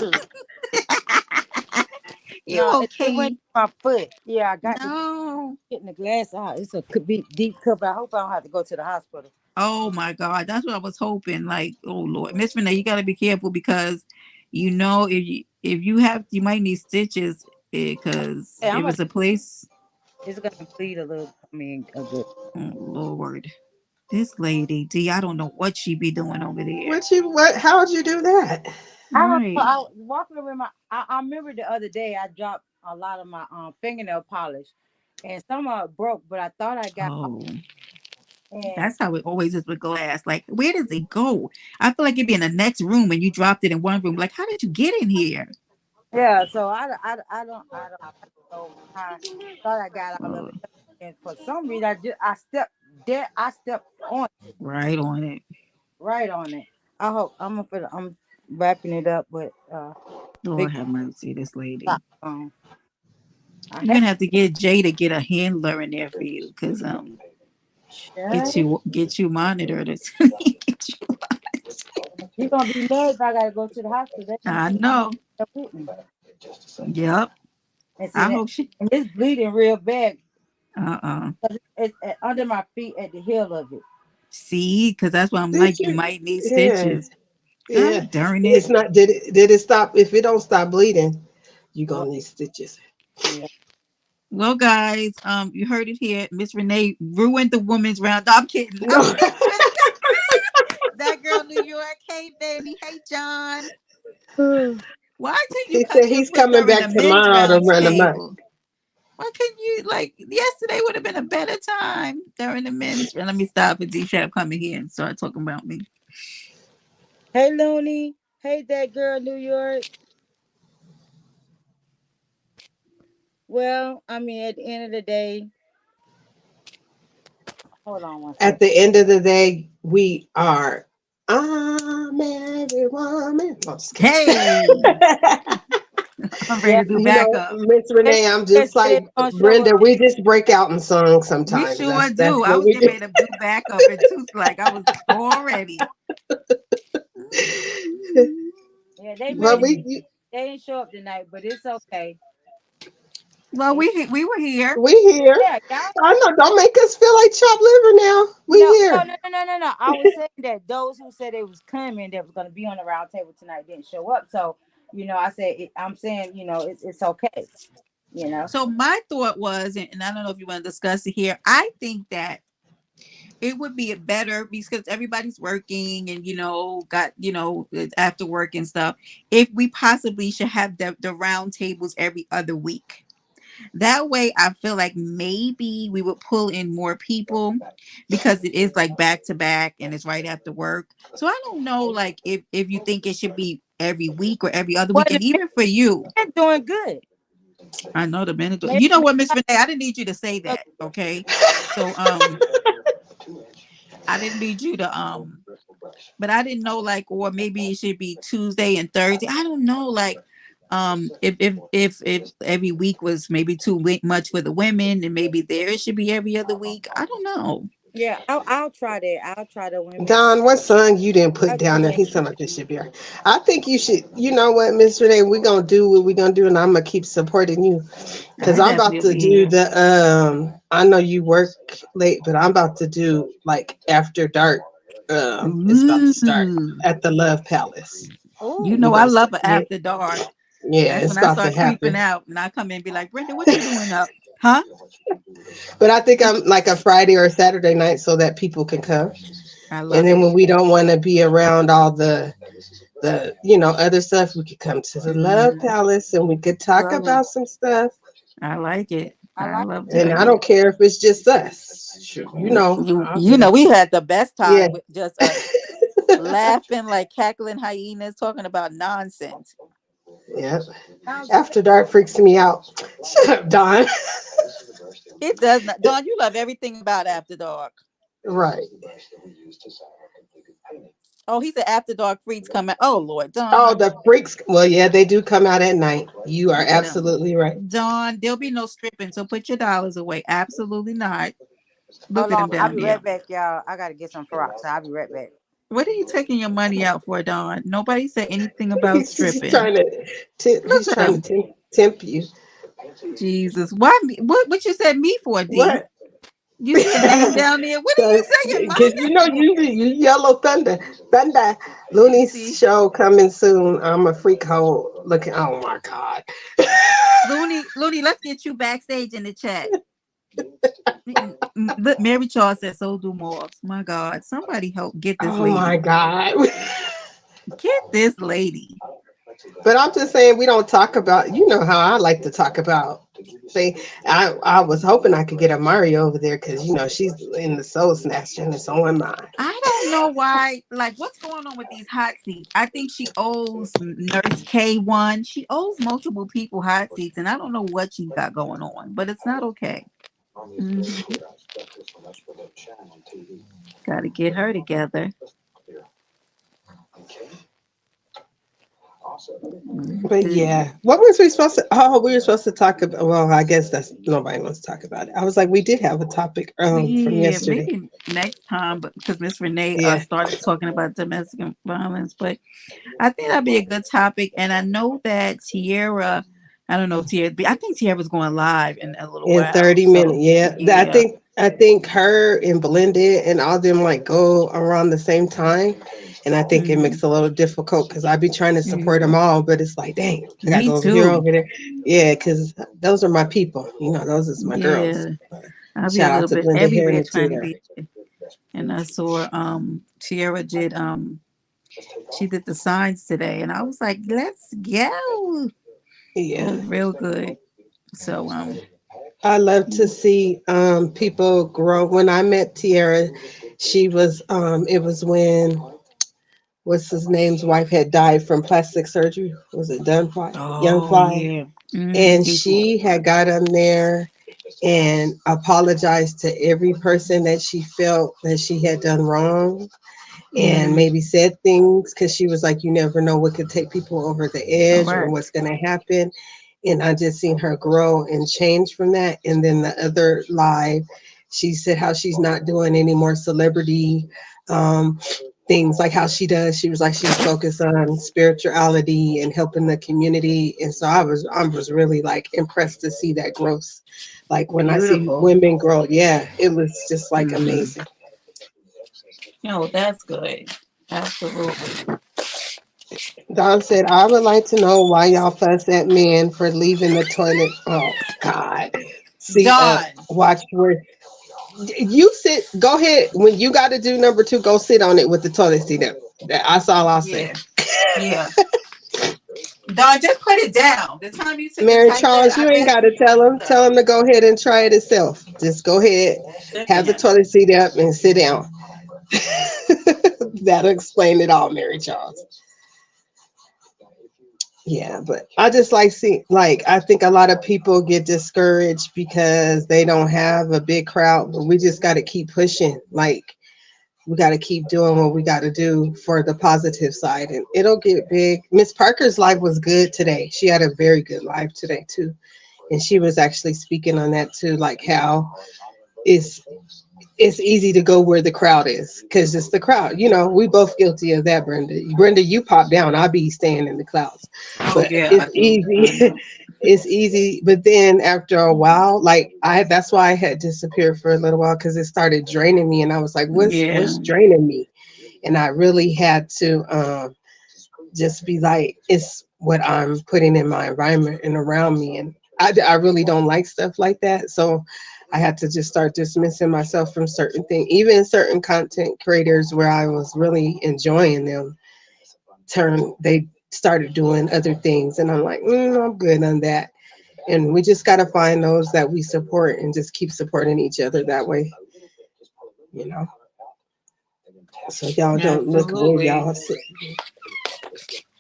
You No, it went okay? to my foot. Yeah, I got to No. getting the glass out. It's a could be deep cut. I hope I don't have to go to the hospital. Oh my God. That's what I was hoping. Like, oh Lord. Miss Renee, you gotta be careful because you might need stitches because Hey, I'm if gonna. it's a place, It's gonna bleed a little. I mean, a good. oh Lord. This lady, D, I don't know what she be doing over there. What how'd you do that? I don't know. Right. I was walking around my. I remember the other day I dropped a lot of my fingernail polish, and some of it broke. But I thought I got. Oh, And that's how it always is with glass. Like, where does it go? I feel like it'd be in the next room and you dropped it in one room. Like, how did you get in here? yeah, so I don't know how. I thought I got all of Oh, it, and for some reason I stepped on right on it. right on it. I hope I'm wrapping it up with Lord big have mercy, this sock lady. on. I You're had gonna have to get Jay to get a handler in there for you, cause sure. get you monitored. Get you. You're gonna be mad if I gotta go to the hospital. They're gonna I take know. stuff with me. Yep. And see I that, hope she. and it's bleeding real bad. Uh-uh. 'Cause it's under my feet at the heel of it. See, because that's why I'm Did like, you you? might need Yeah, stitches. yeah. God darn It's it. not. Did it stop? If it don't stop bleeding, you Well, gonna need stitches. yeah. Well, guys, you heard it here. Miss Renee ruined the woman's round. No, I'm kidding. I'm No. kidding. That girl, New York. Hey, baby. Hey, John. Why did you He come said to he's put coming during the back men's tomorrow to round run them up. table? Why couldn't you, like, yesterday would have been a better time during the men's round? Let me stop with D-Shap coming here and start talking about me. Hey, Looney. Hey, that girl, New York. Well, I mean, at the end of the day, hold on one At second. the end of the day, we are. I'm every woman. I'm just kidding. Hey, I'm ready Yeah, to do You know, backup. Miss they Renee, I'm just just said like they gonna show up. Brenda. We just break out in songs We sometimes. sure That's do. I what was we getting do. ready to do backup and too. Like I was already. Yeah, they Well, made it. we They didn't show up tonight, but it's okay. Well, It, we were here. we here. yeah, y'all. I know. Don't make us feel like chopped liver now. We No, no, here. no, no, no, no, no. I was saying that those who said they was coming, that was going to be on the round table tonight, didn't show up. So, I said, I'm saying, it's okay. You know. So my thought was, and I don't know if you want to discuss it here. I think that it would be better because everybody's working and got after work and stuff. If we possibly should have the round tables every other week. That way, I feel like maybe we would pull in more people because it is like back to back and it's right after work. So I don't know, like if you think it should be every week or every other Well, week, and even for you, they're doing good. I know the minute. Maybe, You know maybe what, Miss not Renee, I didn't need you to say that, okay? So I didn't need you to but I didn't know, like, or maybe it should be Tuesday and Thursday. I don't know, like, if every week was maybe too much for the women, and maybe there it should be every other week. I don't know. yeah, I'll try that. I'll try the women's. Don, what song you didn't put I'll do down there? women. He's talking about this should be right. I think you should. You know what, Miss Renee? We're gonna do what we're gonna do, and I'm gonna keep supporting you because I I'm about to definitely do am. the. I know you work late, but I'm about to do like after dark. It's about to start Ooh. at the Love Palace. You We Oh, know I gonna love start. it Yeah, after dark. yeah, That's it's when I about to start creeping happen. out, and I come in and be like, Brenda, what you doing up? Huh? But I think I'm like a Friday or Saturday night so that people can come. I And love then it. when we don't want to be around all the other stuff, we could come to the Love Mhm. Palace and we could talk love it. about some stuff. I like it. I I like love the And I idea. don't care if it's just us. Sure, I'll You get know, it. we had the best Yeah. time with just us laughing like cackling hyenas, talking about nonsense. Yeah. Sounds good. After dark freaks me out. Shut up, Don. It does not. Dawn, you love everything about After Dark. Right. Oh, he said After Dark freaks come out. Oh Lord, Oh, Dawn, the freaks. Well, yeah, they do come out at night. You are look at him. absolutely right. Dawn, there'll be no stripping, so put your dollars away. Absolutely not. Look Hold at on. him I'll down be there. right back, y'all. I got to get some frogs. So I'll be right back. What are you taking your money out for, Dawn? Nobody said anything about He's stripping. trying to Look at him. tempt you. Jesus. Why me? What you said me for, D? What? You see your name down there. What are you saying my Because you know name you yellow thunder for? You Looney's see, show coming soon. I'm a freak hole looking. Oh my god. Looney, let's get you backstage in the chat. Look, Mary Charles said, so do moths. My God, somebody help get this Oh my lady. god. Get this lady. But I'm just saying we don't talk about. You know how I like to talk about. See, I was hoping I could get a Mario over there because she's in the Soul Snatcher and it's on mine. I don't know why. Like, what's going on with these hot seats? I think she owes Nurse K one. She owes multiple people hot seats, and I don't know what she's got going on, but it's not okay. Mhm. Got to get her together. But yeah, what was we supposed to? Oh, we were supposed to talk about. Well, I guess that's nobody wants to talk about it. I was like, we did have a topic from Yeah, yesterday. maybe next time, but because Miss Renee Yeah, started talking about domestic violence, but I think that'd be a good topic. And I know that Tierra I don't know if Tierra. I think Tierra's going live in a little In while. 30 minutes. So Yeah. yeah. I think her and Blended and all them like go around the same time. And I think it Hmm. makes it a little difficult because I be trying to support them Hmm. all, but it's like, dang, I gotta Me go over here, too. over there. Yeah, because those are my people. Those is my girls. Yeah. I'll be a Shout out little to bit Blended Hair everywhere and trying to Natura. be there. And I saw Tierra did she did the signs today, and I was like, let's go. It Yeah. was real good. So I love to see people grow. When I met Tierra, she was it was when what's his name's wife had died from plastic surgery. Was it Dunfly? Young oh Fly. yeah. And Mm-hmm. she had got on there and apologized to every person that she felt that she had done wrong and Mm-hmm. maybe said things because she was like, you never know what could take people over the edge or Correct. what's going to happen. And I just seen her grow and change from that. And then the other live, she said how she's not doing any more celebrity um, things like how she does. She was like she's focused on spirituality and helping the community. And so I was really like impressed to see that growth. Like when I see Beautiful. women grow, yeah, it was just like Mm-hmm. amazing. No, that's good. Absolutely. Don said, I would like to know why y'all fuss at men for leaving the toilet. Oh, God. See, Dawn. watch where you sit. Go ahead. When you got to do number two, go sit on it with the toilet seat up. That's all I'll say. Yeah. Yeah. Dawn, just put it down. The time you took to Mary type that, Charles, I you ain't bet got you to was tell doing him. Tell stuff. him to go ahead and try it himself. Just go ahead, Good for have the him. toilet seat up and sit down. That'll explain it all, Mary Charles. Yeah, but I just like see like I think a lot of people get discouraged because they don't have a big crowd, but we just got to keep pushing. Like we got to keep doing what we got to do for the positive side and it'll get big. Miss Parker's live was good today. She had a very good live today too. And she was actually speaking on that too, like how it's it's easy to go where the crowd is because it's the crowd. We both guilty of that, Brenda. Brenda, you pop down, I'll be staying in the clouds. Oh But yeah, I it's do. I easy. know. It's easy. But then after a while, like that's why I had disappeared for a little while because it started draining me, and I was like, Yeah. what's draining me? And I really had to just be like, it's what I'm putting in my environment and around me, and I really don't like stuff like that. So I had to just start dismissing myself from certain things, even certain content creators where I was really enjoying them. They started doing other things, and I'm like, I'm good on that. And we just got to find those that we support and just keep supporting each other that way, you know. So y'all don't look where Absolutely. y'all sit.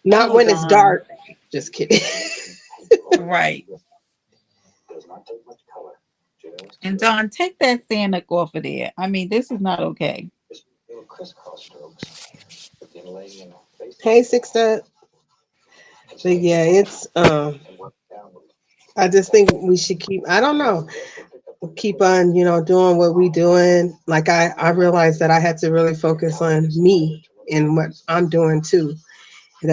Not Oh, when it's Dawn. dark. Just kidding. Right. And Dawn, take that Santa off of there. I mean, this is not okay. Hey, Six But yeah, it's I just think we should keep. I don't know. Keep on, doing what we doing. Like I realized that I had to really focus on me and what I'm doing too.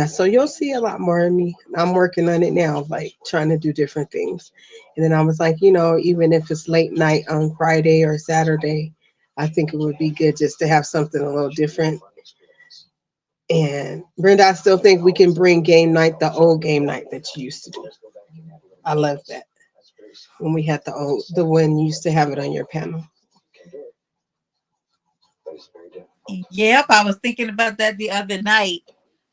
So you'll see a lot more of me. I'm working on it now, like trying to do different things. And then I was like, even if it's late night on Friday or Saturday, I think it would be good just to have something a little different. And Brenda, I still think we can bring game night, the old game night that you used to do. I love that. When we had the one you used to have it on your panel. Yep, I was thinking about that the other night.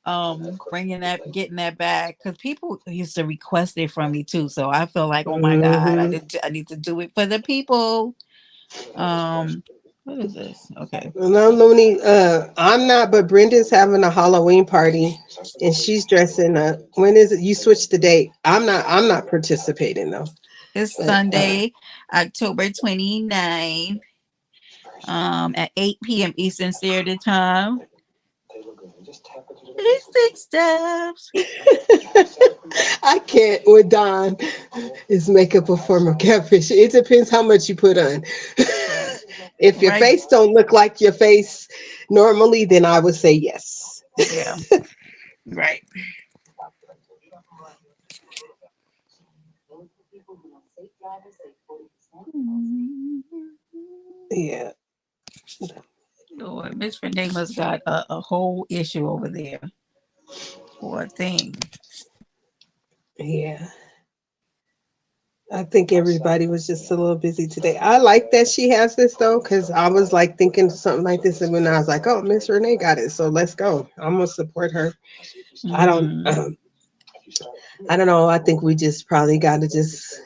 Getting that back because people used to request it from me too. So I feel like, oh my god, Hmm. I need to do it for the people. What is this? Okay. No, Looney, I'm not, but Brenda's having a Halloween party and she's dressing up. When is it? You switched the date. I'm not participating though. It's But Sunday, October 29th, at 8 p.m. Eastern Standard Time. It's 6 steps. I can't with Don. Is makeup a form of catfish? It depends how much you put on. Right. If your Right. face don't look like your face normally, then I would say yes. Yeah. Right. Yeah. Lord, Miss Renee must got a whole issue over there. Poor thing. Yeah. I think everybody was just a little busy today. I like that she has this though, because I was like thinking something like this, and when I was like, "Oh, Miss Renee got it, so let's go." I'm gonna support her. I don't, Mm. I don't know. I think we just probably got to just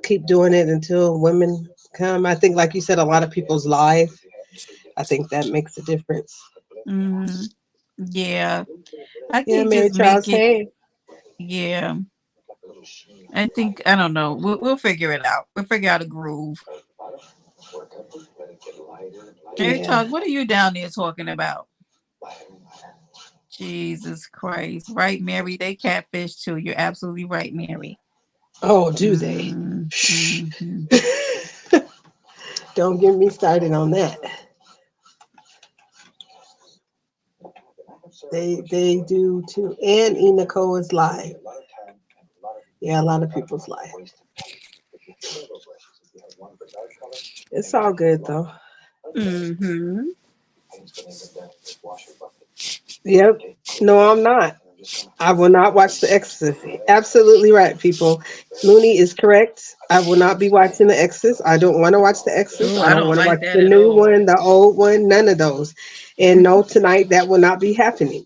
keep doing it until women come. I think, like you said, a lot of people's life. I think that makes a difference. Mm. Yeah, I Yeah, think Mary just make Charles. it. Hey. Yeah, I think I don't know. We'll figure it out. We'll figure out a groove. Hey Yeah. Charles, what are you down there talking about? Jesus Christ! Right, Mary? They catfish too. You're absolutely right, Mary. Oh, do they? Mm, hmm. Don't get me started on that. They do too. And E Nicole is live. Yeah, a lot of people's live. It's all good though. Mm-hmm. Yep. No, I'm not. I will not watch The Exorcist. Absolutely right, people. Looney is correct. I will not be watching The Exorcist. I don't want to watch The Exorcist. Oh, I I don't don't want to like watch that the at new all. one, the old one, none of those. And no, tonight that will not be happening.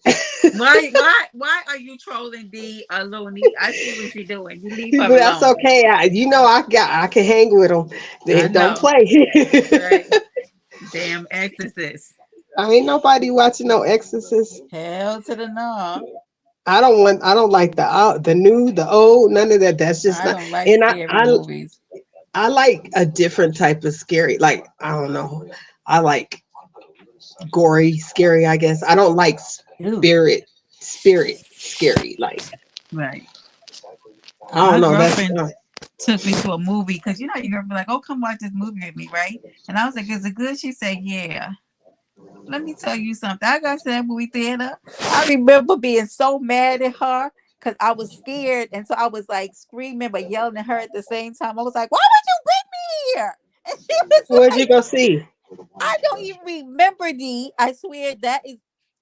Why are you trolling the Looney? I see what you're doing. You leave her That's alone. okay. I can hang with them. They I don't know. play. Right. Damn exorcist. I ain't nobody watching no Exorcist. Hell to the no. I don't like the new, the old, none of that. That's just I not. don't like And scary movies. I like a different type of scary. Like I don't know. I like gory, scary. I guess I don't like Ew. spirit scary. Like Right. I don't My know. That's girlfriend took me to a movie because you know you're gonna be like, oh, come watch this movie with me, right? And I was like, is it good? She said, yeah. Let me tell you something. I got to that movie theater. I remember being so mad at her because I was scared. And so I was like screaming but yelling at her at the same time. I was like, why would you bring me here? And she was where'd you like, go see? I don't even remember the. I swear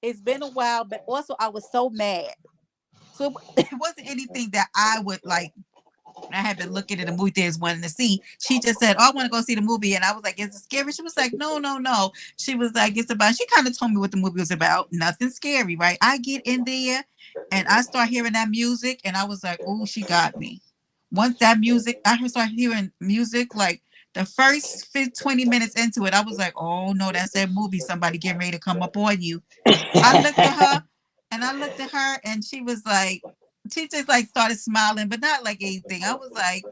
it's been a while, but also I was so mad. So it wasn't anything that I would like. I had been looking at the movie theaters wanting to see. She just said, oh, I want to go see the movie. And I was like, is it scary? She was like, no, no, no. She was like, it's about, she kind of told me what the movie was about. Nothing scary, right? I get in there and I start hearing that music and I was like, oh, she got me. Once that music, I started hearing music like the first 20 minutes into it, I was like, oh no, that's that movie. Somebody getting ready to come up on you. I looked at her and she was like, she just like started smiling, but not like anything. I was like,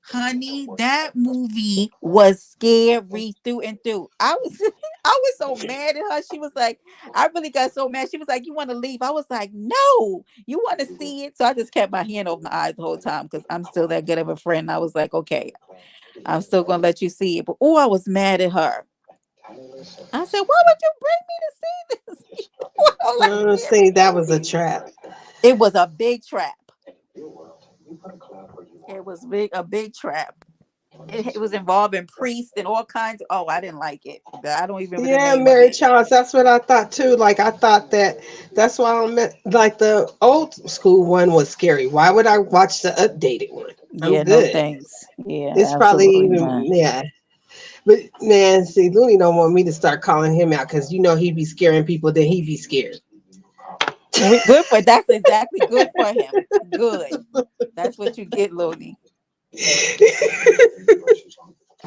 honey, that movie was scary through and through. I was so mad at her. She was like, I really got so mad. She was like, you want to leave? I was like, no, you want to see it? So I just kept my hand over my eyes the whole time because I'm still that good of a friend. I was like, okay, I'm still gonna let you see it. But oh, I was mad at her. I said, why would you bring me to see this? I don't like See, scary that was a movies. trap. It was a big trap. It was a big trap. It was involving priests and all kinds of. Oh, I didn't like it. I don't even remember the Yeah, name of Mary it. Charles. That's what I thought too. Like I thought that's why I meant like the old school one was scary. Why would I watch the updated one? I'm Yeah, no good. thanks. Yeah, It's probably absolutely even not. yeah. But man, see, Looney don't want me to start calling him out because you know he be scaring people. Then he be scared. Good for that's exactly good for him. Good. That's what you get, Looney.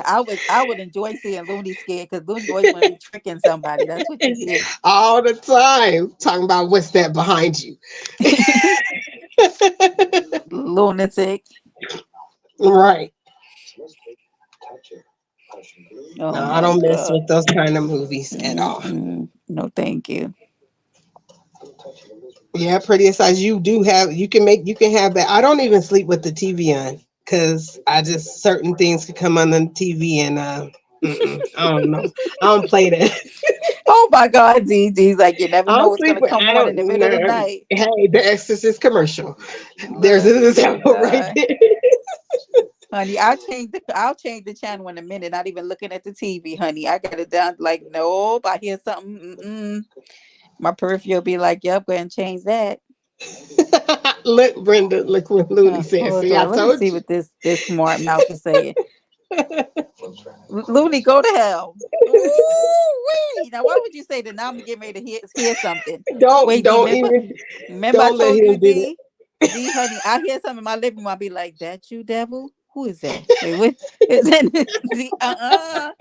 I would enjoy seeing Looney scared because Looney always want to be tricking somebody. That's what you get. All the time talking about what's that behind you. Lunatic. Right. Oh No, I my don't mess god. with those kind of movies at all. Mm-mm. No, thank you. Yeah, pretty size. You can have that. I don't even sleep with the TV on because I just certain things could come on the TV and I don't know. I don't play that. Oh my God, D's like you never I know don't what's sleep gonna with. come I on don't in the middle of the know. night. Hey, the Exorcist commercial. There's Look an at this example right guy. there. Honey, I'll change the channel in a minute. Not even looking at the TV, honey. I got it down like nope. I hear something. Mm-mm. My peripheral be like, "Yep, go ahead and change that." Look, Brenda, look what Looney said. Hold See, I on, let me told see you. what this smart mouth is saying. Looney, go to hell. Ooh, wee. Now, why would you say that? Now I'm getting ready to hear something. Don't Wait, D, don't even remember I don't let told you, him do that. D, honey, I hear something in my living room. I'll be like, "That you, devil? Who is that? Wait, what is that?" D, I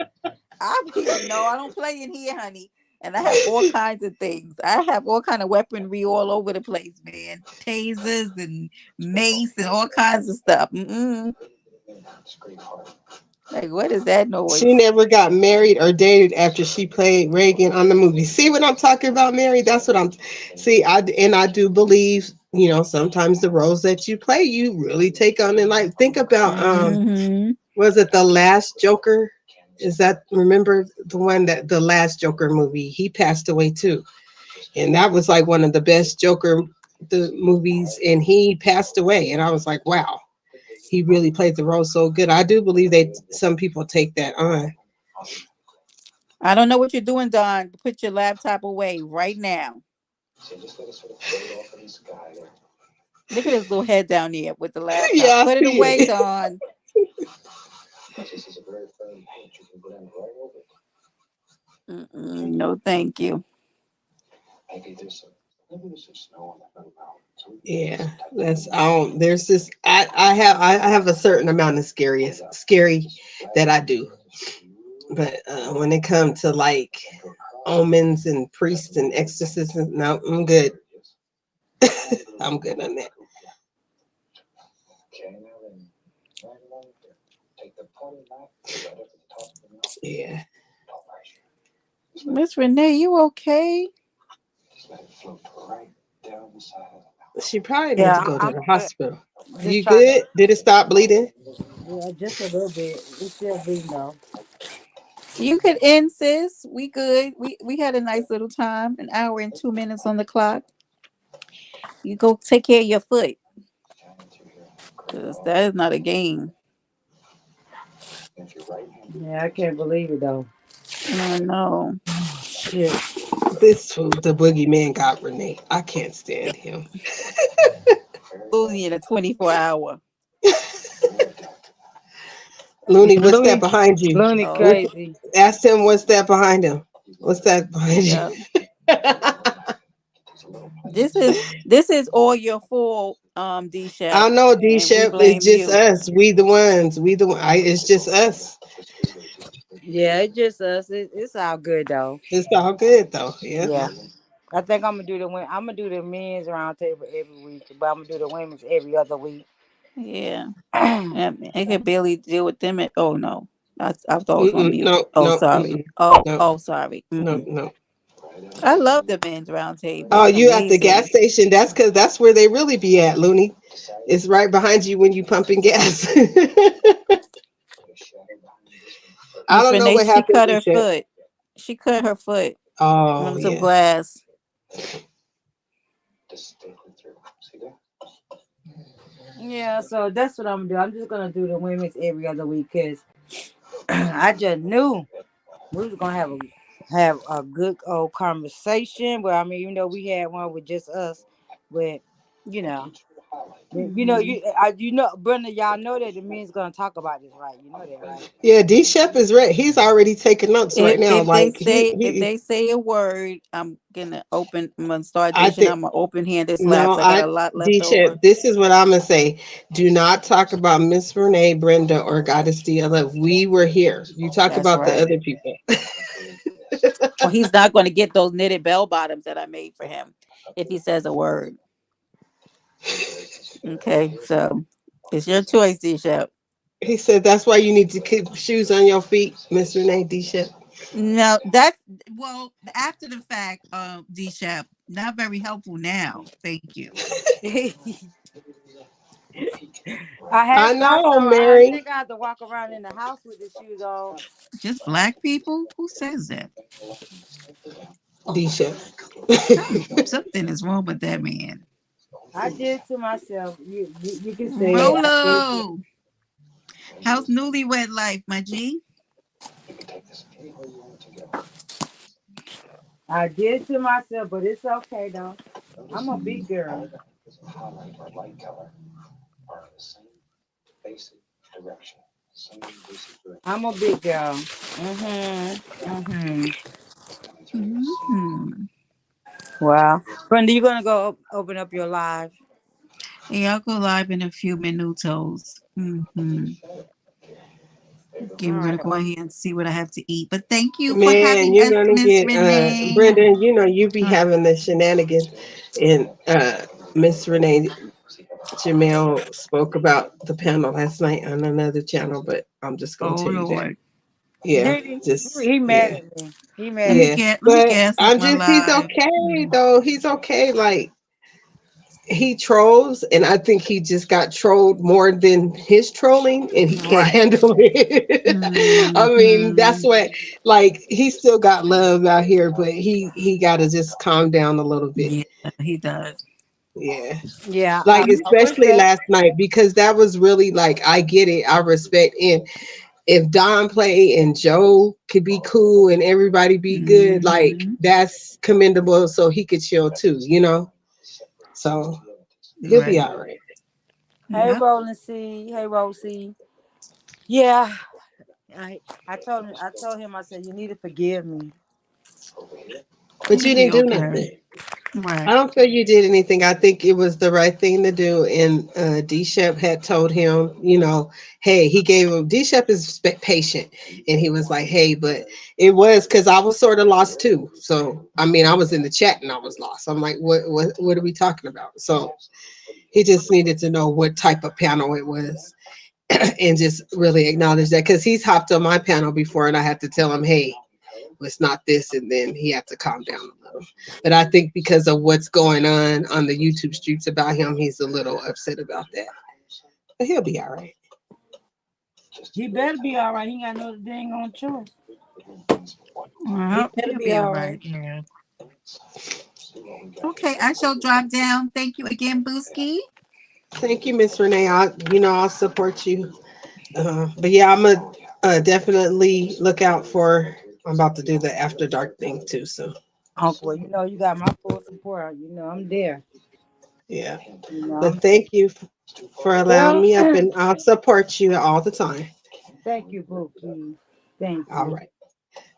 be no, I don't play in here, honey. And I have all kinds of things. I have all kind of weaponry all over the place, man. Tasers and mace and all kinds of stuff. Mm-mm. Like, what is that She noise? never got married or dated after she played Reagan on the movie. See what I'm talking about, Mary? That's what I'm. See, I do believe, sometimes the roles that you play, you really take on. And like, think about Mm-hmm. was it The Last Joker? Is that, remember the one, that the Last Joker movie? He passed away too, and that was like one of the best Joker the movies, and he passed away. And I was like, wow, he really played the role so good. I do believe that some people take that on. I don't know what you're doing, Don. Put your laptop away right now. Look at his little head down there with the laptop. Yeah, I Put it see away, it. Don. Mm-mm, no, thank you. Yeah, that's there's this I have a certain amount of scary that I do. But when it comes to like omens and priests and exorcisms, no, I'm good. I'm good on that. Yeah. Miss Renee, you okay? She probably needs to Yeah, go to I'm the good. hospital. Just You trying to, good? Did it stop bleeding? yeah, just a little bit. It's still bleeding though. You could end, sis. We good. We had a nice little time. An hour and 2 minutes on the clock. You go take care of your foot. Cause that is not a game. Yeah, I can't believe it though. I know. Shit. This fool, the boogeyman got Renee. I can't stand him. Losing in a 24 hour. Looney, what's that Looney, behind you? Looney Oh, What? crazy. Ask him what's that behind him. What's that behind you? yeah. This is all your fault, D Shep. I know, D And we Shep. It's blame just you. us. We the ones. It's just us. Yeah, it's just us. It's all good though. It's all good though. Yeah. Yeah. I think I'm gonna do the men's roundtable every week, but I'm gonna do the women's every other week. Yeah. I could barely deal with them at oh no. I thought I was on Mm-mm, mute. no. Oh No. sorry. Mm-mm, Oh, no. oh sorry. No. Mm-mm. No. I love the men's roundtable. Oh, It's you at the gas amazing. station? That's because that's where they really be at, Looney. It's right behind you when you pumping gas. I Miss don't know Renee, what she happened, cut D her Shep. foot. She cut her foot Oh on some yeah. glass. Yeah, so that's what I'm gonna do. I'm just gonna do the women's every other week because I just knew we was gonna have a good old conversation. But I mean, we had one with just us, but you know, Mhm. Brenda, y'all know that the men's gonna talk about this, right? You know that, right? Yeah, D Shep is right. He's already taking notes right If now. if they Like say if he they say a word, I'm gonna start I dishing. think I'm gonna open handed no, slaps. I got a lot left D Shep, over. this is what I'm gonna say. Do not talk about Miss Renee, Brenda, or Goddess DLF. We were here. You talk That's about the right. other people. Well, he's not going to get those knitted bell bottoms that I made for him if he says a word. Okay, so it's your choice, D Shep. He said that's why you need to keep shoes on your feet, Miss Renee D Shep. No, that's well after the fact, D Shep. Not very helpful now. Thank you. I know, I Mary. think I have to walk around in the house with the shoes on. Just black people? Who says that? D Shep. Something is wrong with that man. I did it to myself. You can say that. I did. Rolo. How's newlywed life, my G? I did to myself, but it's okay though. I'm a big girl. I'm a big girl. Mm-hmm. Mm-hmm. Wow. Brenda, you gonna go open up your live? Yeah, I'll go live in a few minutos. Mm-hmm. All Getting ready to right. go ahead and see what I have to eat. But thank you for Man, having you're us, gonna Miss get Renee. Brendan, you know, you be Uh, having the shenanigans, and Miss Renee Jamel spoke about the panel last night on another channel, but I'm just gonna oh tell you that. Lord. Yeah, Did he? just He mad yeah. at me. He mad Let at me me. Yeah, get let me but gas up I'm my just, he's live. okay Mm, though. He's okay. Like, he trolls, and I think he just got trolled more than his trolling, and he can't right. handle it. I mean, Mm-hmm. that's what, like, he still got love out here, but he got to just calm down a little bit. Yeah, he does. Yeah. Yeah, Like, I wish especially that. last night, because that was really like, I get it, I respect. And if Don play and Joe could be cool and everybody be good, like, Mm-hmm. that's commendable. So he could chill too, you know. So he'll be Right. all right. Hey, Yep. Roland C. Hey, Rosie. Yeah, I told him. I said you need to forgive me. But He'll you be didn't do okay. nothing. I Right. don't feel you did anything. I think it was the right thing to do. And D Shep had told him, you know, hey, he gave him, D Shep is patient. And he was like, hey, but it was because I was sort of lost too. So, I mean, I was in the chat and I was lost. I'm like, what are we talking about? So he just needed to know what type of panel it was and just really acknowledge that, because he's hopped on my panel before and I had to tell him, hey, it's not this, and then he had to calm down a little. But I think because of what's going on the YouTube streets about him, he's a little upset about that. But he'll be all right. He better be all right. He ain't got no dang on choice. He Well, better he'll be be all all right. right. Yeah. Okay, I shall drop down. Thank you again, Booski. Thank you, Miss Renee. I'll support you. But yeah, I'm gonna definitely look out for. I'm about to do the after dark thing too. So Uncle, well, you got my full support. I'm there. yeah. I'm But thank you for allowing well. me up, and I'll support you all the time. Thank you, Bookie. Thank All you. right.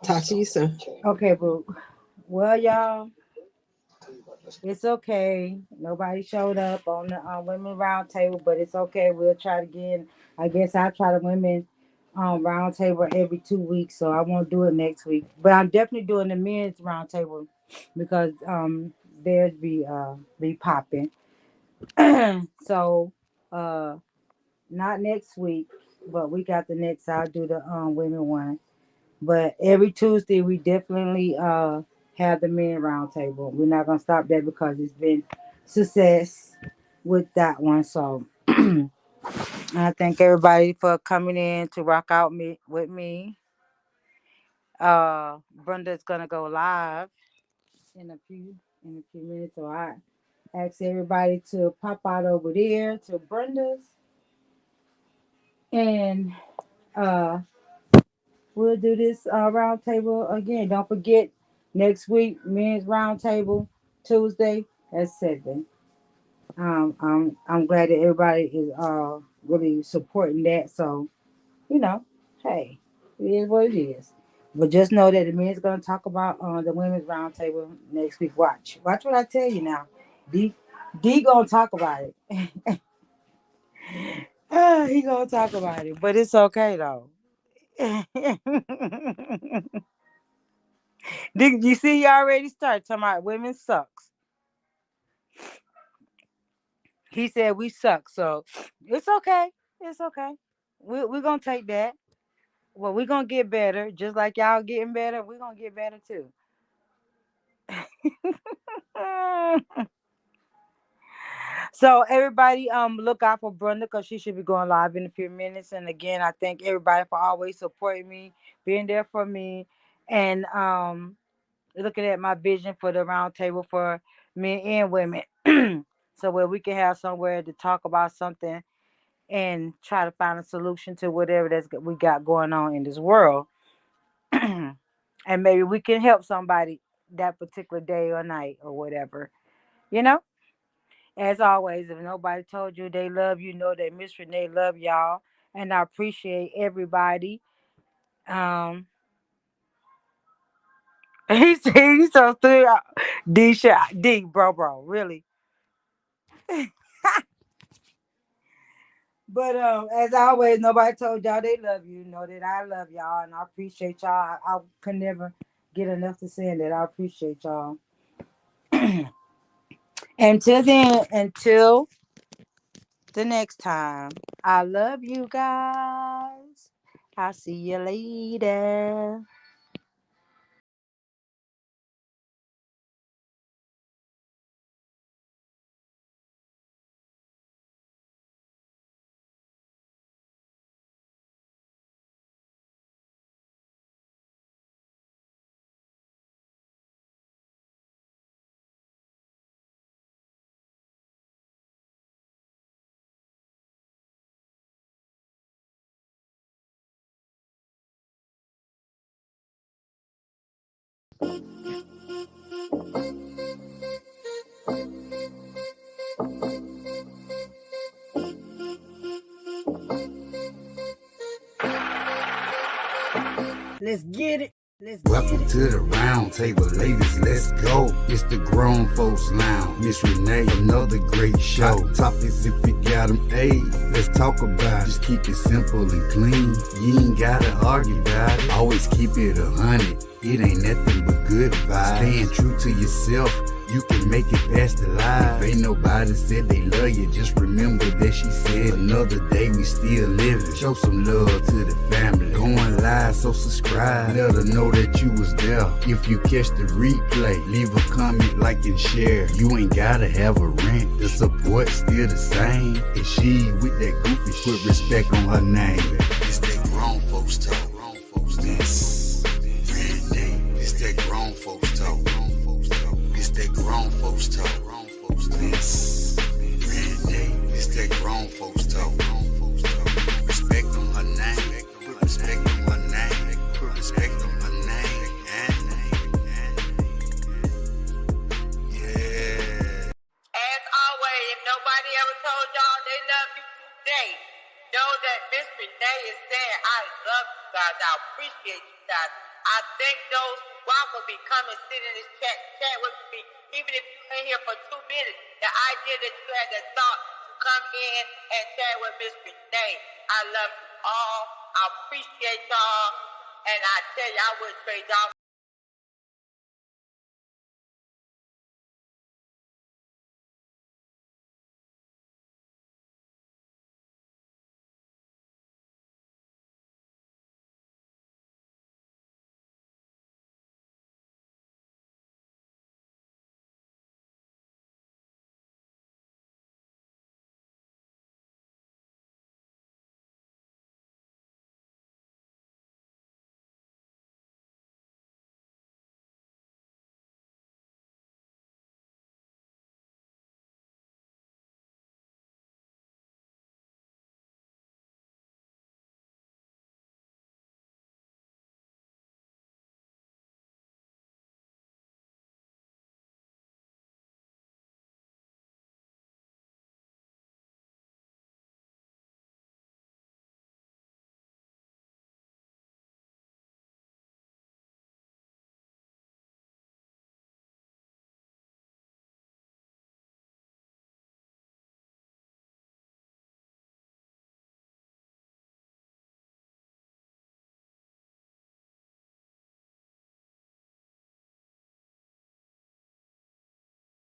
Talk to you soon. Okay, Book. Well, y'all, it's okay. Nobody showed up on the women round table, but it's okay. We'll try it again. I guess I'll try the women round table every 2 weeks, so I won't do it next week. But I'm definitely doing the men's round table because theirs be popping. So uh not next week, but week after next I'll do the women one. But every Tuesday we definitely have the men round table. We're not gonna stop that because it's been success with that one. So I thank everybody for coming in to rock out with me. Brenda's gonna go live in a few minutes. So I ask everybody to pop out over there to Brenda's and uh we'll do this round table again. Don't forget next week men's round table Tuesday at 7. I'm glad that everybody is really supporting that. So you know, hey, it is what it is. But just know that the men's gonna talk about the women's round table next week. Watch what I tell you now. D D gonna talk about it. He gonna talk about it, but it's okay though. Did you see? He already started talking about women sucks. He said we suck, so it's okay. It's okay. We're gonna take that. Well, we're gonna get better, just like y'all getting better. We're gonna get better too. So everybody, look out for Brenda because she should be going live in a few minutes. And again, I thank everybody for always supporting me, being there for me, and looking at my vision for the round table for men and women. So where we can have somewhere to talk about something and try to find a solution to whatever we got going on in this world. And maybe we can help somebody that particular day or night or whatever. You know? As always, if nobody told you they love you, know that Miss Renee love y'all. And I appreciate everybody. He's so through D bro, really. But as always, nobody told y'all they love you. Know that I love y'all and I appreciate y'all. I can never get enough to saying that I appreciate y'all. Until then, until the next time, I love you guys. I'll see you later. Let's get it. Welcome to the round table, ladies, let's go. It's the grown folks lounge. Miss Renee, another great show. Topics if you got them, hey, let's talk about it. Just keep it simple and clean. You ain't gotta argue about it. Always keep it 100. It ain't nothing but good vibes. Staying true to yourself, you can make it past the life. If ain't nobody said they love you, just remember that she said another day we still living. Show some love to the family. Going live, so subscribe. Let her know that you was there. If you catch the replay, leave a comment, like and share. You ain't gotta have a rent. The support still the same. And she with that goofy shit, put respect on her name. It's that grown folks talk. This. It's that grown folks talk. It's that grown folks talk. This. It's that grown folks talk. Respect on her name. Put respect on her name. Put respect on her name. Yeah. As always, if nobody ever told y'all they love you today, know that Miss Renee is saying, I love you guys. I appreciate you guys. I thank those who rock with me, come and sit in this chat with me, even if you're in here for 2 minutes. The idea that you had the thought to come in and chat with Miss Renee. I love you all. I appreciate y'all. And I tell you, I wouldn't trade y'all.